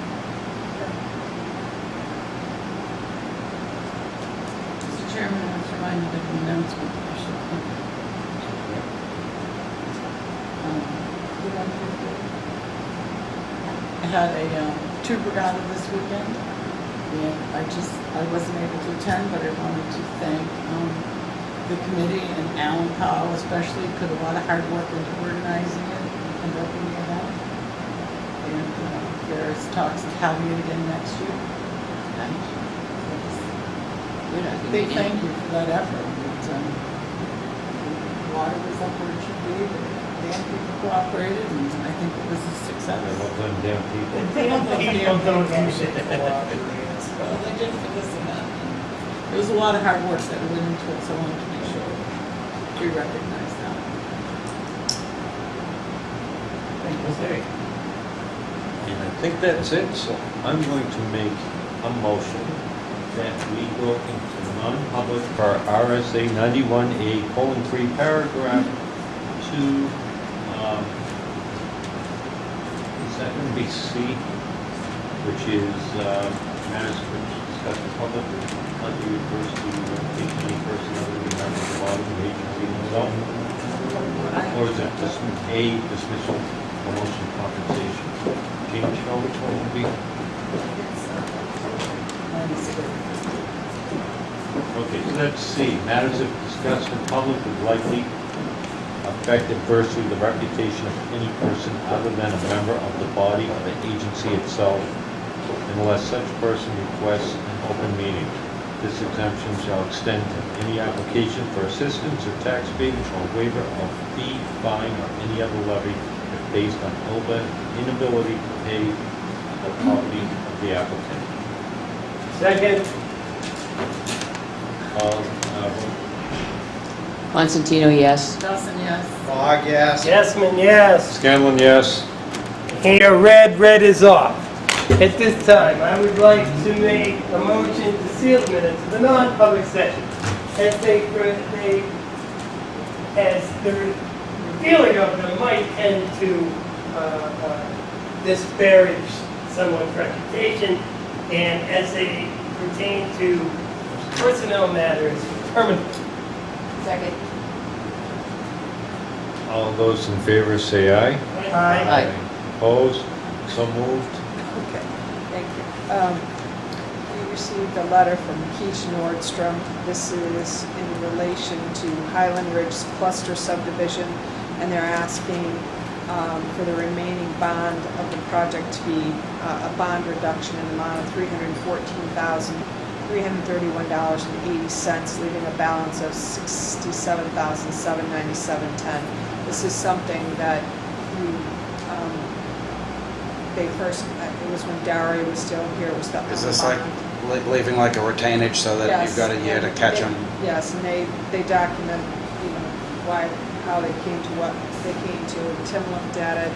Mr. Chairman, I was reminded of an announcement that I should make. I had a tour regatta this weekend, and I wasn't able to attend, but I wanted to thank the committee and Alan Powell especially, put a lot of hard work into organizing it and conducting the event. And there's talks of having it again next year. Nice. Good, I think Big we thank did. you for that effort. The water was up where it should be, the damn people cooperated, and I think it was a success. I love them damn people. People don't usually cooperate. Well, they did for this event. There was a lot of hard work that went into it, so I wanted to make sure we recognize that. Thank you. Okay. And I think that's it, so I'm going to make a motion that we go into non-public for RSA 91A:3, paragraph 2. Is that going to be C, which is matters which discuss the public, likely refers to any person other than a member of the body, the agency, and so on? Or is it just A, dismissal, promotion, compensation? James, you know which one will be? Okay, so that's C. Matters if discussed in public would likely affect adversely the reputation of any person other than a member of the body or the agency itself, unless such person requests an open meeting. This exemption shall extend to any application for assistance or tax abatement or waiver of fee, fine, or any other levy if based on inability to pay the property of the applicant. Second, Constantino, yes. Dawson, yes. Fogg, yes. Yesman, yes. Scanlon, yes. Here, red is off. At this time, I would like to make a motion to seal the minutes of the non-public session as as the feeling of them might tend to disparage someone's reputation, and as they pertain to personnel matters permanently. Second. All those in favor say aye. Aye. Aye. Opposed? So moved. Okay, thank you. We received a letter from Keish Nordstrom. This is in relation to Highland Ridge Cluster subdivision, and they're asking for the remaining bond of the project to be a bond reduction in the amount of $314,331.80, leaving a balance of $67,797.10. this is something that we, they first, it was when Dara was still here, it was the. Is this like leaving like a retainage so that Yes, you've got a year to and catch they- them? Yes, and they document, you know, why, how they came to what they came to. Tim looked at it.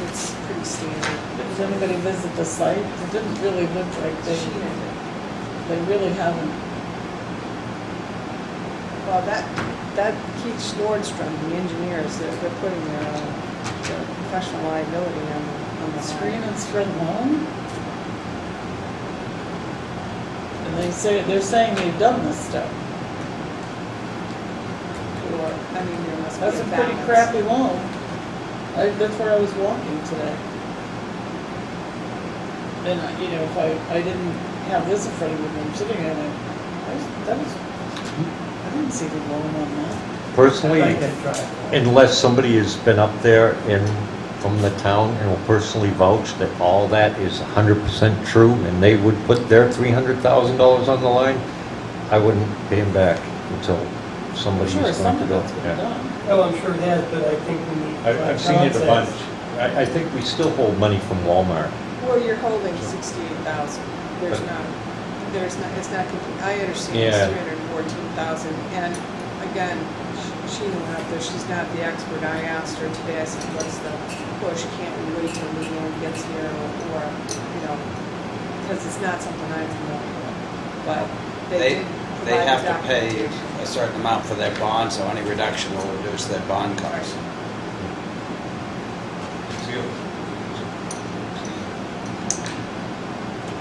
It's pretty standard. Did anybody visit the site? It didn't really look like they really haven't. Well, that Keith Nordstrom, the engineers, they're putting their professional liability on the Screen line. and spread loan? And they're saying they've done this stuff. Or, I mean, there must be That's a a pretty balance. crappy loan. That's where I was walking today. And, you know, if I didn't have this in front of me, I'm sitting there and I didn't see the loan on that. Personally, I like that drive. unless somebody has been up there from the town and will personally vouch that all that is 100% true and they would put their $300,000 on the line, I wouldn't pay him back until somebody's Sure, going some to of go. that's been Yeah. done. Oh, I'm sure it has, but I think we need. I've seen it a bunch. I think we still hold money from Walmart. Well, you're holding 68,000. There's not, it's not complete. I understand it's Yeah. 314,000. And again, she knew out there, she's not the expert. I asked her today, I said, what's the push? Can't we wait till Leanne gets here or, you know, because it's not something I'm familiar with. But they did They provide have the to pay documentation. a certain amount for their bond, so any reduction will reduce their bond costs.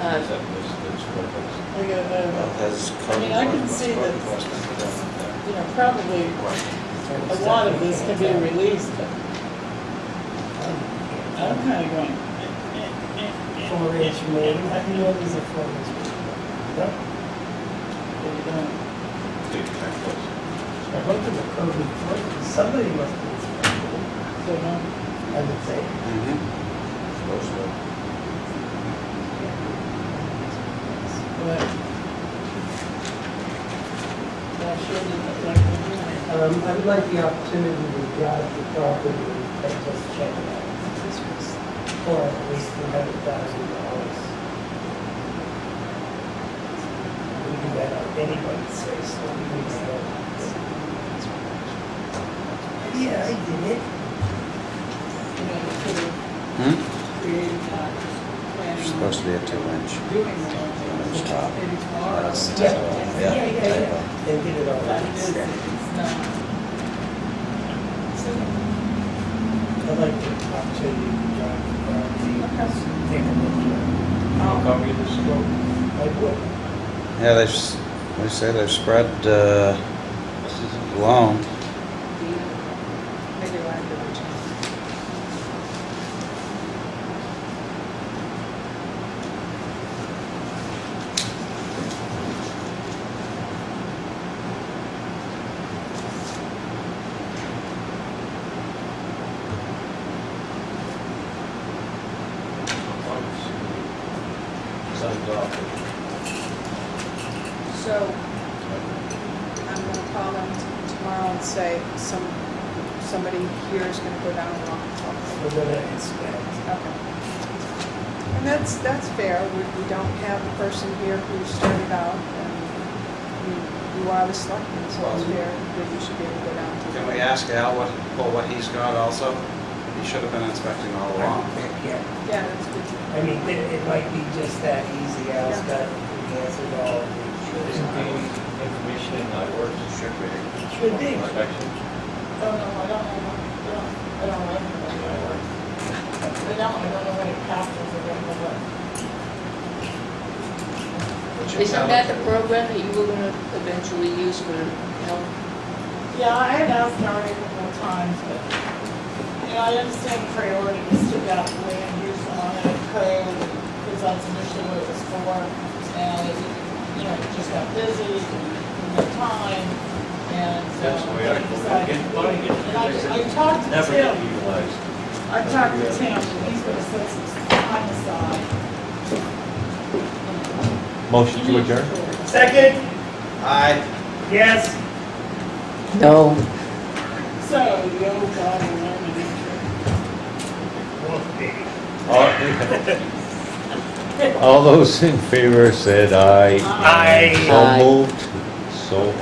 Has I mean, I can see that, you know, probably a lot of this can be released, but I'm kind of going, 4-inch main, I didn't know these are 4-inch main. Yep. well, you don't. I went to the code enforcement, somebody must be inspecting, So, no. I would say. But I sure didn't like the doing. I would like the opportunity to drive the property and just check it out. For at least $300,000. We do that on anybody's say so. Yeah, I did it. You know, you could have Hmm? created that planning. It's supposed to be a 2-inch. Doing the whole thing. Stop. Maybe tomorrow. That's Yeah. yeah. And get it all. That is, it's not. So, I'd like the opportunity to drive the property, take a look at it. Copy of this quote. I would. Yeah, they say they've spread loan. Maybe we'll have to reach out. So, I'm gonna call them tomorrow and say somebody here is gonna go down and walk the talk. We're gonna inspect. Okay. And that's fair, we don't have the person here who started out, and you are the selectman, so it's fair that you should be able to go down to. Can we ask Al what he's got also? He should have been inspecting all along. Yeah, Yeah, that's good. I mean, it might be just that easy, Al's got, he answered all of the. Information in my works. Should be. Should be. Inspection. oh no, I don't know anything about my work. I don't know what it captures or what. Isn't that the program that you were gonna eventually use for help? Yeah, I had asked Ari a couple of times, but, you know, I understand priority is to get land use on it, code, because that's initially what it was for, and, you know, it just got busy, and no time, and so. That's the way I go. decided- Get money, get And things I talked to Never get Tim, utilized. I talked to Tim, and he's gonna set some time aside. Motion to adjourn? Second, Aye. yes. No. So, the old God and remedy All those in favor said aye. Aye. So Aye. moved, so